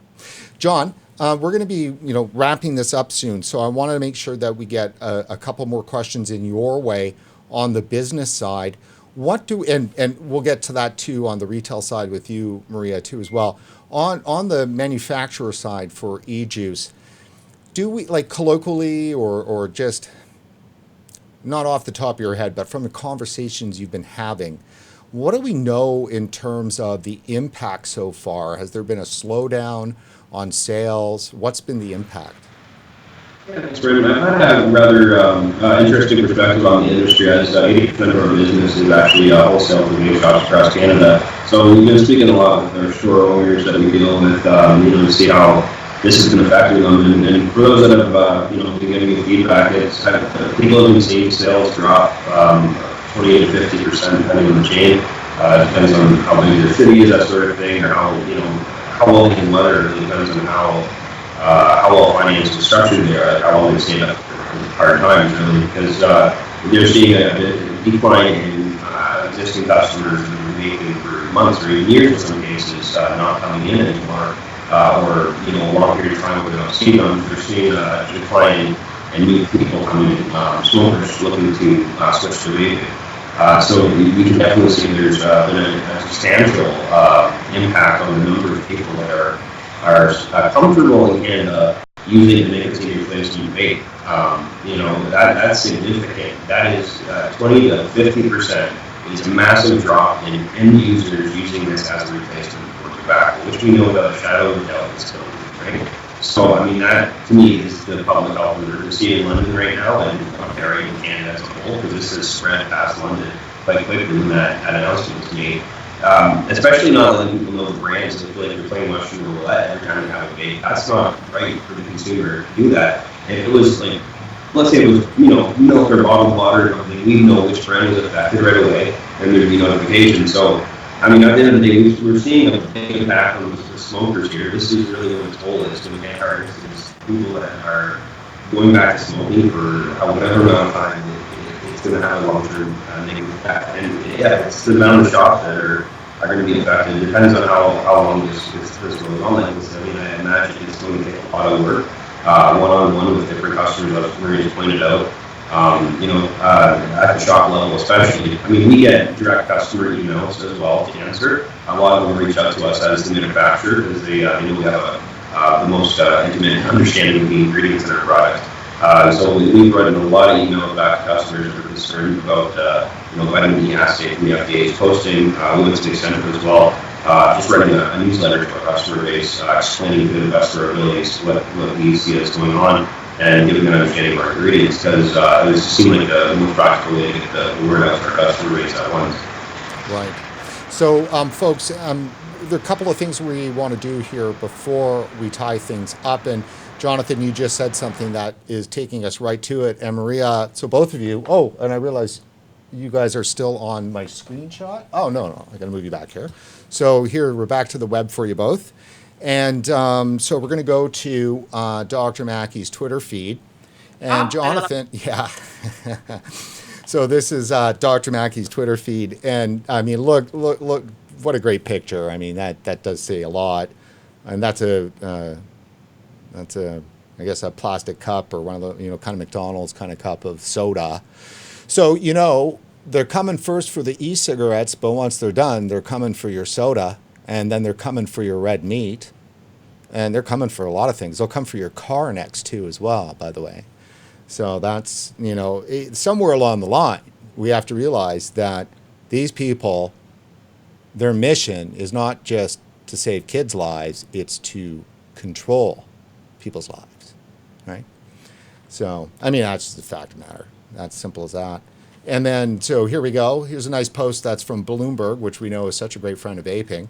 John, we're going to be, wrapping this up soon. So I want to make sure that we get a couple more questions in your way on the business side. And we'll get to that too on the retail side with you, Maria, too, as well. On the manufacturer side for e-juice, do we, like, colloquially or just not off the top of your head, but from the conversations you've been having, what do we know in terms of the impact so far? Has there been a slowdown on sales? What's been the impact? Yeah, thanks, Brendan. I've had a rather interesting perspective on the industry, as 80% of our business is actually wholesale to vape shops across Canada. So we've been speaking a lot with our store owners that we deal with, to see how this has been affecting them. And for those that have, been getting the feedback, it's kind of, people have been seeing sales drop 28 to 50% depending on the chain. Depends on how big their city is, that sort of thing, or how well they can weather. It depends on how well financially structured they are, like how well they stand up for hard times, really, because they're seeing a decline in existing customers that were vaping for months or even years in some cases, not coming in anymore, or a long period of time where they don't see them. They're seeing a decline in new people coming in, smokers looking to switch to vaping. So we can definitely see there's been a substantial impact on the number of people that are comfortable in Canada using a nicotine replacement vape. That's significant. That is 20 to 50% is a massive drop in end users using this as a replacement for tobacco, which we know without a shadow of a doubt is still right. So, that to me is the public health emergency in London right now, and Ontario and Canada as a whole, because this has spread past London quite quickly when that announcement was made. Especially not letting people know the brands. I feel like you're playing Russian roulette every time you have a vape. That's not right for the consumer to do that. If it was like, let's say it was, milk or bottled water or something, we'd know which brand was affected right away, and there'd be notification. So, at the end of the day, we're seeing a big impact on the smokers here. This is really what its goal is to make artists, people that are going back to smoking for whatever amount of time. It's going to have a long-term negative effect. And yeah, it's the amount of shops that are going to be affected. It depends on how long this goes on. Like this, I imagine it's going to take a lot of work, one-on-one with different customers, as Maria pointed out. At the shop level especially. We get direct customer emails as well to answer. A lot of them reach out to us as the manufacturer because they know we have the most intimate understanding of the ingredients in our product. So we've written a lot of emails back to customers that are concerned about vitamin D assay from the FDA's posting. We went to the extent as well, just writing a newsletter to our customer base, explaining to the best of our abilities what we see is going on, and giving an understanding of our ingredients, because it seemed like the most practical way to get the word out to our customer base at once. Right. So, folks, there are a couple of things we want to do here before we tie things up. And Jonathan, you just said something that is taking us right to it. And Maria, so both of you, and I realize you guys are still on my screenshot. Oh, no, I got to move you back here. So here, we're back to the web for you both. And so we're going to go to Dr. Mackie's Twitter feed. And Jonathan, yeah. So this is Dr. Mackie's Twitter feed. And I mean, look, what a great picture. I mean, that does say a lot. And that's I guess a plastic cup or one of the, kind of McDonald's kind of cup of soda. So, they're coming first for the e-cigarettes, but once they're done, they're coming for your soda, and then they're coming for your red meat, and they're coming for a lot of things. They'll come for your car next too as well, by the way. So that's, somewhere along the line, we have to realize that these people, their mission is not just to save kids' lives, it's to control people's lives, right? So, I mean, that's just the fact of the matter. That's simple as that. And then, so here we go. Here's a nice post that's from Bloomberg, which we know is such a great friend of vaping.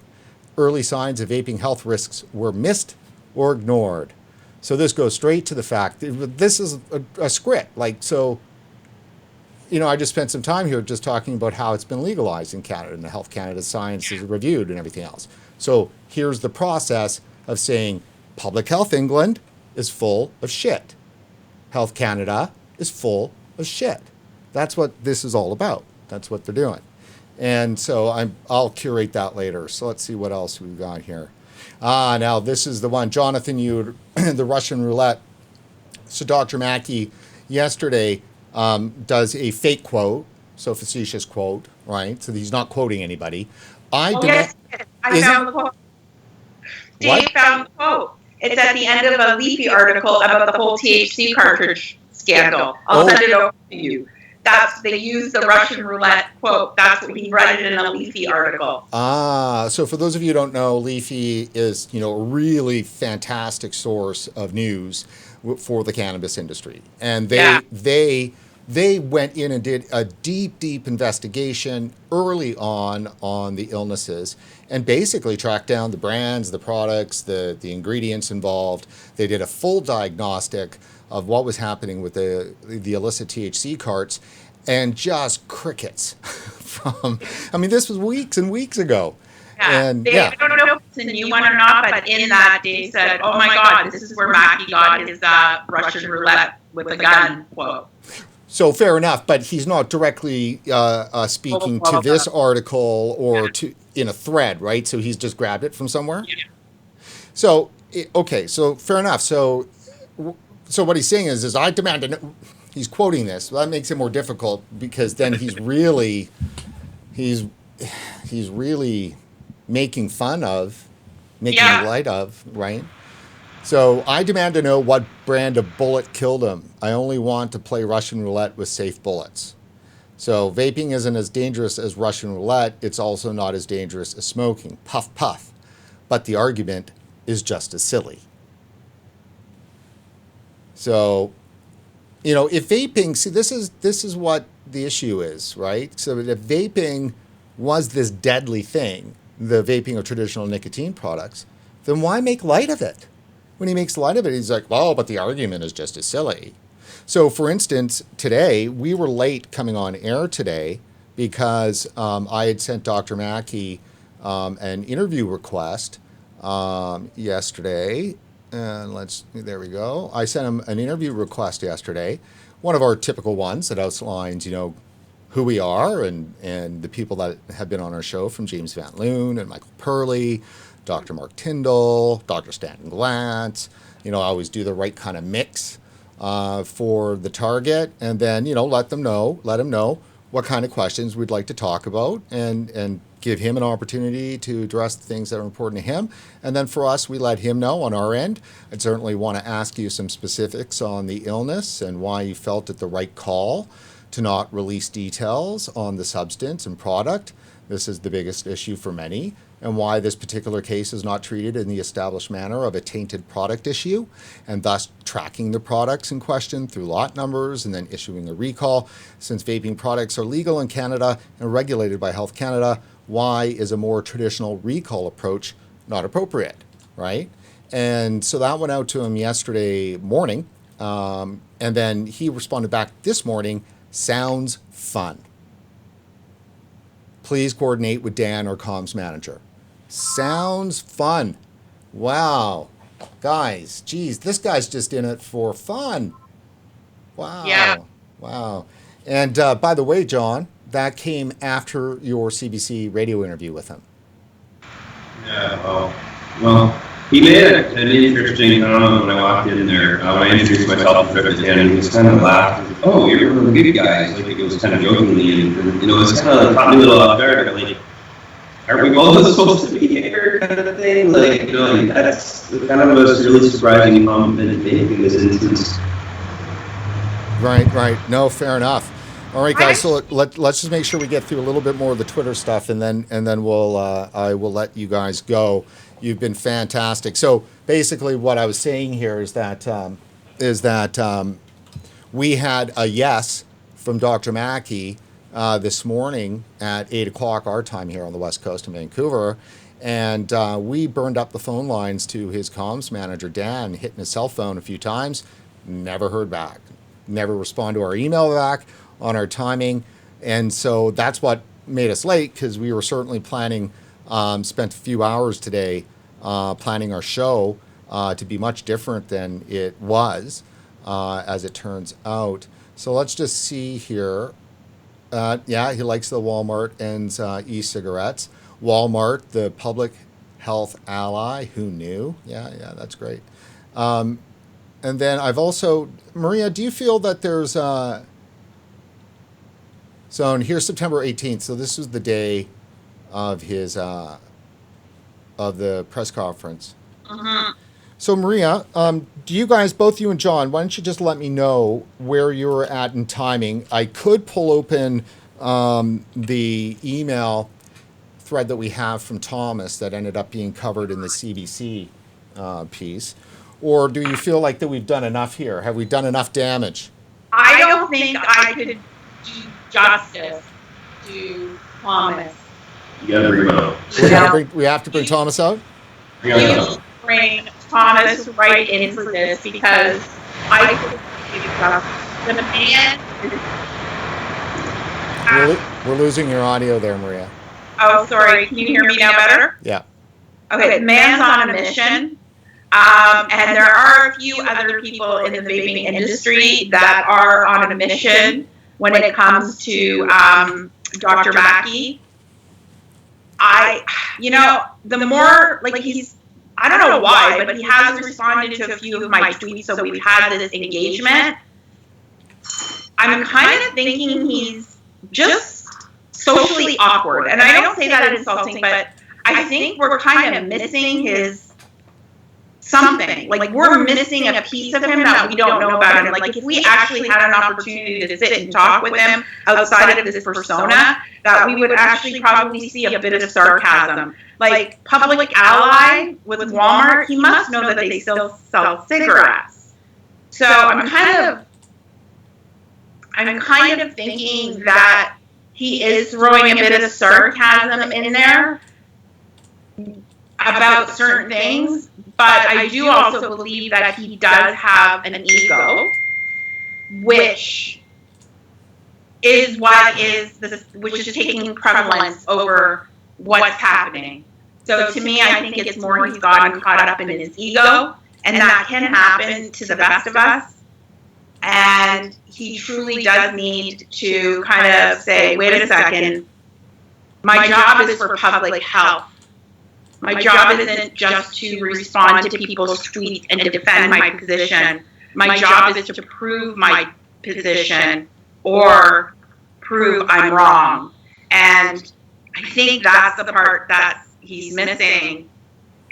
Early signs of vaping health risks were missed or ignored. So this goes straight to the fact. This is a script. I just spent some time here just talking about how it's been legalized in Canada and the Health Canada science is reviewed and everything else. So here's the process of saying Public Health England is full of shit. Health Canada is full of shit. That's what this is all about. That's what they're doing. And so I'll curate that later. So let's see what else we've got here. Now this is the one, Jonathan, the Russian roulette. So Dr. Mackie yesterday does a fake quote, so facetious quote, right? So he's not quoting anybody. Yes, I found the quote. Dave found the quote. It's at the end of a Leafy article about the whole THC cartridge scandal. I'll send it over to you. They use the Russian roulette quote. That's what he read it in a Leafy article. So for those of you who don't know, Leafy is, a really fantastic source of news for the cannabis industry. And they went in and did a deep investigation early on the illnesses and basically tracked down the brands, the products, the ingredients involved. They did a full diagnostic of what was happening with the illicit THC carts, and just crickets this was weeks and weeks ago. Yeah. And I don't know if it's a new one or not, but in that Dave said, oh my God, this is where Mackie got his Russian roulette with a gun quote. So fair enough, but he's not directly speaking to this article or to in a thread, right? So he's just grabbed it from somewhere? Yeah. So, okay, so fair enough. So what he's saying is I demand to he's quoting this. Well, that makes it more difficult because then he's really making fun of, making light of, right? So I demand to know what brand of bullet killed him. I only want to play Russian roulette with safe bullets. So vaping isn't as dangerous as Russian roulette. It's also not as dangerous as smoking. Puff, puff. But the argument is just as silly. So, if vaping, see, this is what the issue is, right? So if vaping was this deadly thing, the vaping of traditional nicotine products, then why make light of it? When he makes light of it, he's like, well, but the argument is just as silly. So, for instance, today, we were late coming on air today because I had sent Dr. Mackie an interview request yesterday. And there we go. I sent him an interview request yesterday, one of our typical ones that outlines, who we are and the people that have been on our show, from James Van Loon and Michael Purley, Dr. Mark Tyndall, Dr. Stanton Glantz. I always do the right kind of mix for the target, and then, let him know what kind of questions we'd like to talk about and give him an opportunity to address the things that are important to him. And then for us, we let him know on our end. I'd certainly want to ask you some specifics on the illness and why you felt it the right call to not release details on the substance and product. This is the biggest issue for many, and why this particular case is not treated in the established manner of a tainted product issue, and thus tracking the products in question through lot numbers and then issuing a recall. Since vaping products are legal in Canada and regulated by Health Canada, why is a more traditional recall approach not appropriate, right? And so that went out to him yesterday morning, and then he responded back this morning, sounds fun. Please coordinate with Dan, our comms manager. Sounds fun. Wow. Guys, geez, this guy's just in it for fun. Wow. Yeah. Wow. And by the way, John, that came after your CBC radio interview with him. Yeah, well, he made an interesting comment when I walked in there. When I introduced myself to him, he was kind of laughed. Oh, you're one of the good guys. Like, it was kind of jokingly, and it's kind of caught me a little off guard. Like, aren't we both supposed to be here, kind of thing? Like, that's kind of a really surprising comment to make in this instance. Right. No, fair enough. All right, guys. So let's just make sure we get through a little bit more of the Twitter stuff, and then we'll I will let you guys go. You've been fantastic. So basically, what I was saying here is that we had a yes from Dr. Mackie this morning at 8 o'clock our time here on the West Coast in Vancouver, and we burned up the phone lines to his comms manager Dan, hitting his cell phone a few times, never heard back, never respond to our email back on our timing, and so that's what made us late, because we were certainly planning, spent a few hours today planning our show to be much different than it was, as it turns out. So let's just see here. Yeah, he likes the Walmart and e-cigarettes. Walmart, the public health ally. Who knew? Yeah, that's great. And then I've also, Maria, do you feel that there's so here's September 18th. So this was the day of his of the press conference. Mm-hmm. So Maria, do you guys, both you and John, why don't you just let me know where you're at in timing? I could pull open the email thread that we have from Thomas that ended up being covered in the CBC piece, or do you feel like that we've done enough here? Have we done enough damage? I don't think I could do justice to Thomas. You gotta bring him out. We have to bring Thomas out? Bring Thomas right in for this, because I think the man. We're losing your audio there, Maria. Oh, sorry. Can you hear me now better? Yeah. Okay, the man's on a mission. And there are a few other people in the vaping industry that are on a mission when it comes to Dr. Mackie. The more, like, I don't know why, but he has responded to a few of my tweets, so we've had this engagement. I'm kind of thinking he's just socially awkward. And I don't say that insulting, but I think we're kind of missing his something. Like, we're missing a piece of him that we don't know about him. Like, if we actually had an opportunity to sit and talk with him outside of this persona, that we would actually probably see a bit of sarcasm. Like, public ally with Walmart, he must know that they still sell cigarettes. So I'm kind of thinking that he is throwing a bit of sarcasm in there about certain things, but I do also believe that he does have an ego, which is which is taking prevalence over what's happening. So to me, I think it's more he's gotten caught up in his ego, and that can happen to the best of us. And he truly does need to kind of say, wait a second, my job is for public health. My job isn't just to respond to people's tweets and to defend my position. My job is to prove my position or prove I'm wrong. And I think that's the part that he's missing.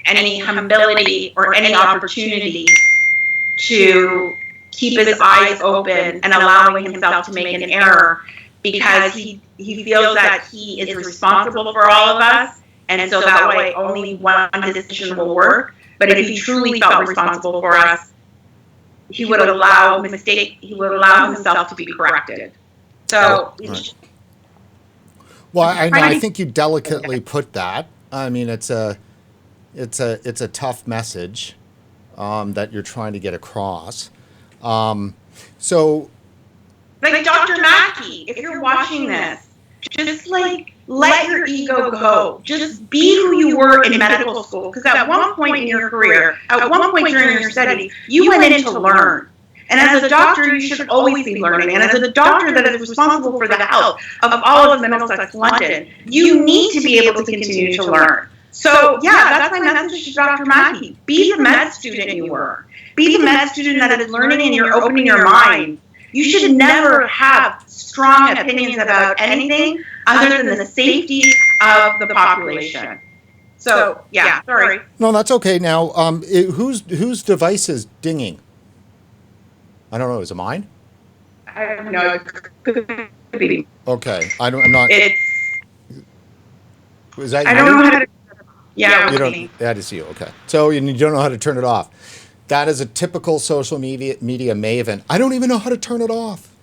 Any humility or any opportunity to keep his eyes open and allowing himself to make an error, because he feels that he is responsible for all of us. And so that way only one decision will work. But if he truly felt responsible for us, he would allow himself to be corrected. So right. Well, I think you delicately put that. I mean, it's a tough message that you're trying to get across. So, like, Dr. Mackie, if you're watching this, just like let your ego go. Just be who you were in medical school. Because at one point in your career, at one point during your studies, you went in to learn. And as a doctor, you should always be learning. And as a doctor that is responsible for the health of all of Middlesex-London, you need to be able to continue to learn. So, yeah, that's my message to Dr. Mackie. Be the med student you were. Be the med student that is learning and you're opening your mind. You should never have strong opinions about anything other than the safety of the population. So, yeah, sorry. No, that's okay. Now, whose device is dinging? I don't know. Is it mine? I don't know. It could be. Okay. I'm not. Is that I don't know how to. Yeah, you don't. That is you. Okay. So you don't know how to turn it off. That is a typical social media maven. I don't even know how to turn it off.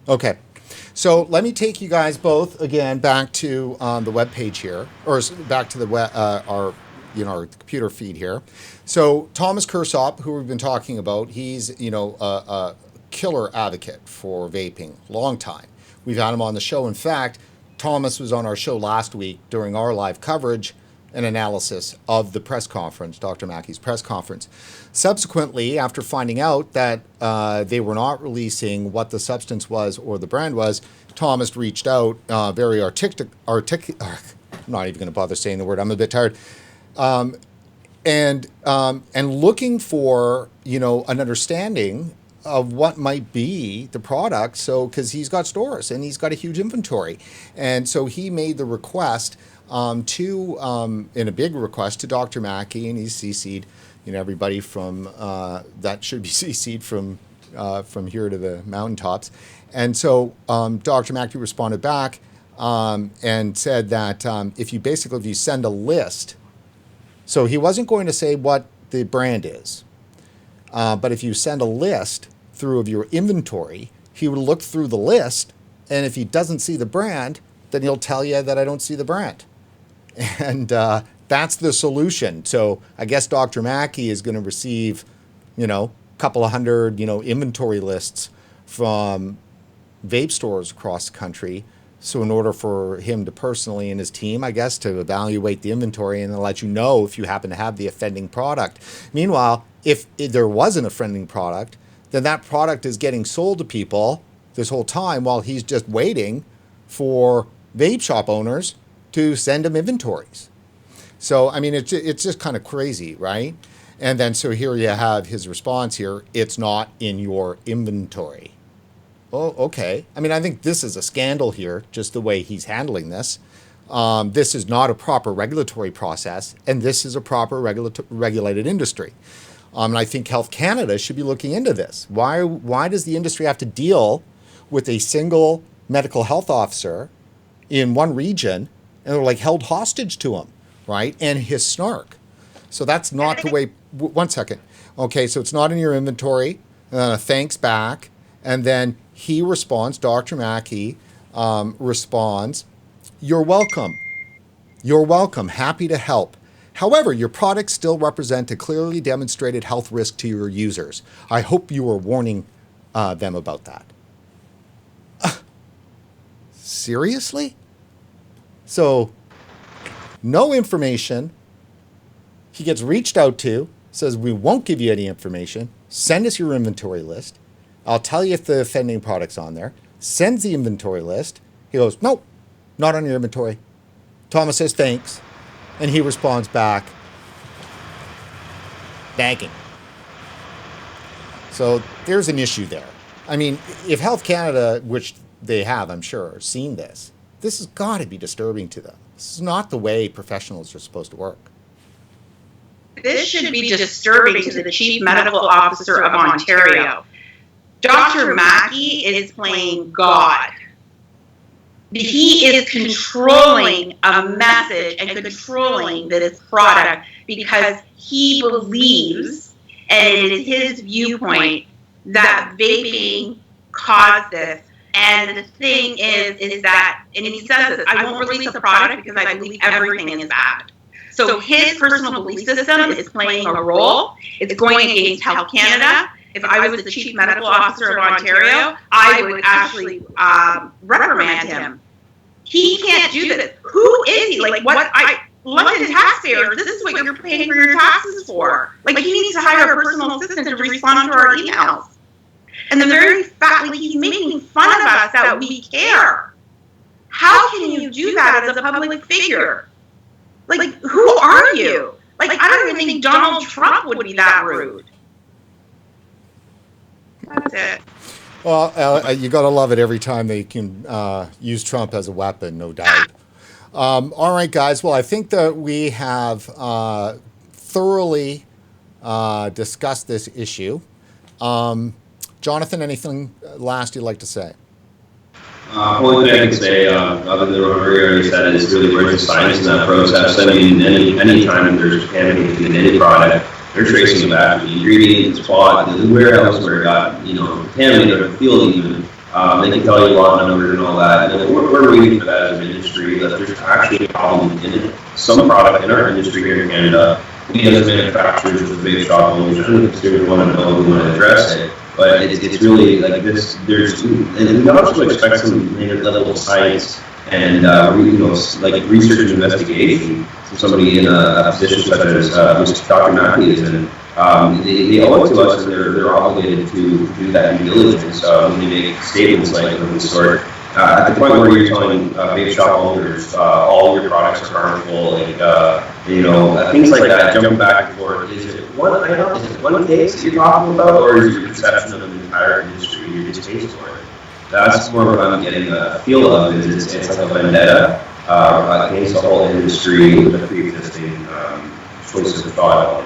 Okay. So let me take you guys both again back to the web page here, or back to the our computer feed here. So Thomas Kersop, who we've been talking about, he's a killer advocate for vaping, long time. We've had him on the show. In fact, Thomas was on our show last week during our live coverage and analysis of the press conference, Dr. Mackie's press conference. Subsequently, after finding out that they were not releasing what the substance was or the brand was, Thomas reached out very articulate. I'm not even going to bother saying the word. I'm a bit tired. And looking for an understanding of what might be the product. So because he's got stores and he's got a huge inventory, and so he made the request in a big request to Dr. Mackie, and he's CC'd everybody from that should be CC'd from here to the mountaintops. And so Dr. Mackie responded back and said that if you send a list, so he wasn't going to say what the brand is, but if you send a list through of your inventory, he would look through the list, and if he doesn't see the brand, then he'll tell you that I don't see the brand. And that's the solution. So I guess Dr. Mackie is going to receive, a couple of hundred, inventory lists from vape stores across the country. So in order for him to personally and his team, I guess, to evaluate the inventory and let you know if you happen to have the offending product. Meanwhile, if there was an offending product, then that product is getting sold to people this whole time while he's just waiting for vape shop owners to send him inventories. So, I mean, it's just kind of crazy, right? And then so here you have his response here. It's not in your inventory. Oh, okay. I mean, I think this is a scandal here, just the way he's handling this. This is not a proper regulatory process, and this is a proper regulated industry. And I think Health Canada should be looking into this. Why does the industry have to deal with a single medical health officer in one region, and they're like held hostage to him, right? And his snark. So that's not the way. One second. Okay, so it's not in your inventory. And then a thanks back, and then he responds. Dr. Mackie responds, "You're welcome. You're welcome. Happy to help. However, your products still represent a clearly demonstrated health risk to your users. I hope you are warning them about that." Seriously? So, no information. He gets reached out to, says, "We won't give you any information. Send us your inventory list. I'll tell you if the offending product's on there." Sends the inventory list. He goes, "Nope, not on your inventory." Thomas says, "Thanks." And he responds back, "Nagging." So there's an issue there. I mean, if Health Canada, which they have, I'm sure, seen this has got to be disturbing to them. This is not the way professionals are supposed to work. This should be disturbing to the Chief Medical Officer of Ontario. Dr. Mackie is playing God. He is controlling a message and controlling this product because he believes, and it is his viewpoint, that vaping caused this. And the thing is that, and he says this, "I won't release a product because I believe everything is bad." So his personal belief system is playing a role. It's going against Health Canada. If I was the Chief Medical Officer of Ontario, I would actually reprimand him. He can't do this. Who is he? Like, London taxpayers, this is what you're paying for your taxes for. Like, he needs to hire a personal assistant to respond to our emails. And the very fact, like, he's making fun of us that we care. How can you do that as a public figure? Like, who are you? Like, I don't even think Donald Trump would be that rude. That's it. Well, you got to love it every time they can use Trump as a weapon, no doubt. All right, guys. Well, I think that we have thoroughly discussed this issue. Jonathan, anything last you'd like to say? Only thing I can say, other than what Maria already said, is really where's the science in that process. I mean, any time there's contamination in any product, they're tracing it back to the ingredient, the spot, where else where it got, contaminated, or the field even. They can tell you a lot of numbers and all that. And we're waiting for that as an industry, that there's actually a problem in some product in our industry here in Canada. We as manufacturers, with vape shop owners, and consumers want to know, we want to address it. But it's really like this. And we also expect some level of science and like research and investigation from somebody in a position such as Dr. Mackie is in. They owe it to us, and they're obligated to do that due diligence when they make statements like of this sort. At the point where you're telling vape shop owners all your products are harmful, things like that, jumping back and forth, is it one item, is it one case that you're talking about, or is it your perception of the entire industry, your distaste for it? That's more what I'm getting a feel of, is it's like a vendetta against the whole industry with a pre-existing choices of thought.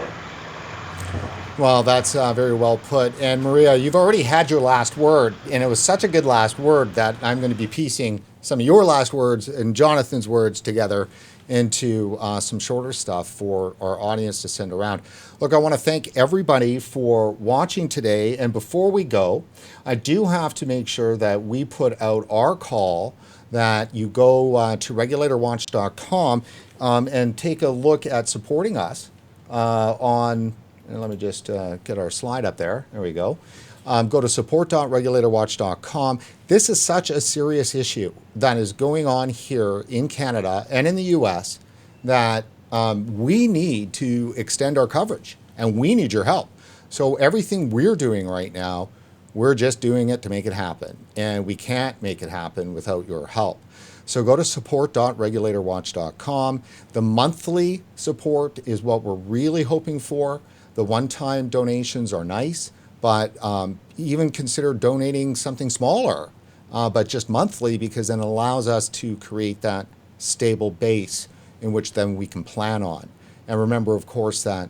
Well, that's very well put. And Maria, you've already had your last word, and it was such a good last word that I'm going to be piecing some of your last words and Jonathan's words together into some shorter stuff for our audience to send around. Look, I want to thank everybody for watching today. And before we go, I do have to make sure that we put out our call that you go to regulatorwatch.com and take a look at supporting us on... And let me just get our slide up there. There we go. Go to support.regulatorwatch.com. This is such a serious issue that is going on here in Canada and in the US that we need to extend our coverage, and we need your help. So everything we're doing right now, we're just doing it to make it happen. And we can't make it happen without your help. So go to support.regulatorwatch.com. The monthly support is what we're really hoping for. The one-time donations are nice, but even consider donating something smaller, but just monthly, because then it allows us to create that stable base in which then we can plan on. And remember, of course, that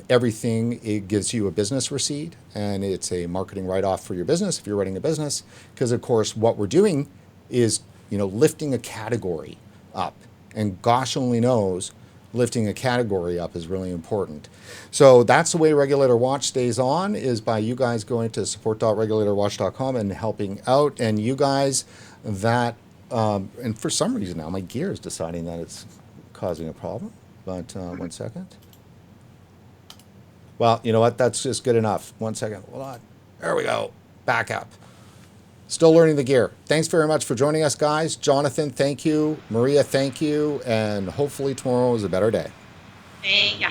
everything, it gives you a business receipt, and it's a marketing write-off for your business if you're running a business, because, of course, what we're doing is, lifting a category up. And gosh only knows, lifting a category up is really important. So that's the way Regulator Watch stays on, is by you guys going to support.regulatorwatch.com and helping out. And you guys that, and for some reason now my gear is deciding that it's causing a problem, but 1 second. Well, you know what, that's just good enough. 1 second, hold on. There we go, back up. Still learning the gear. Thanks very much for joining us, guys. Jonathan, thank you. Maria, thank you. And hopefully tomorrow is a better day. Thank you.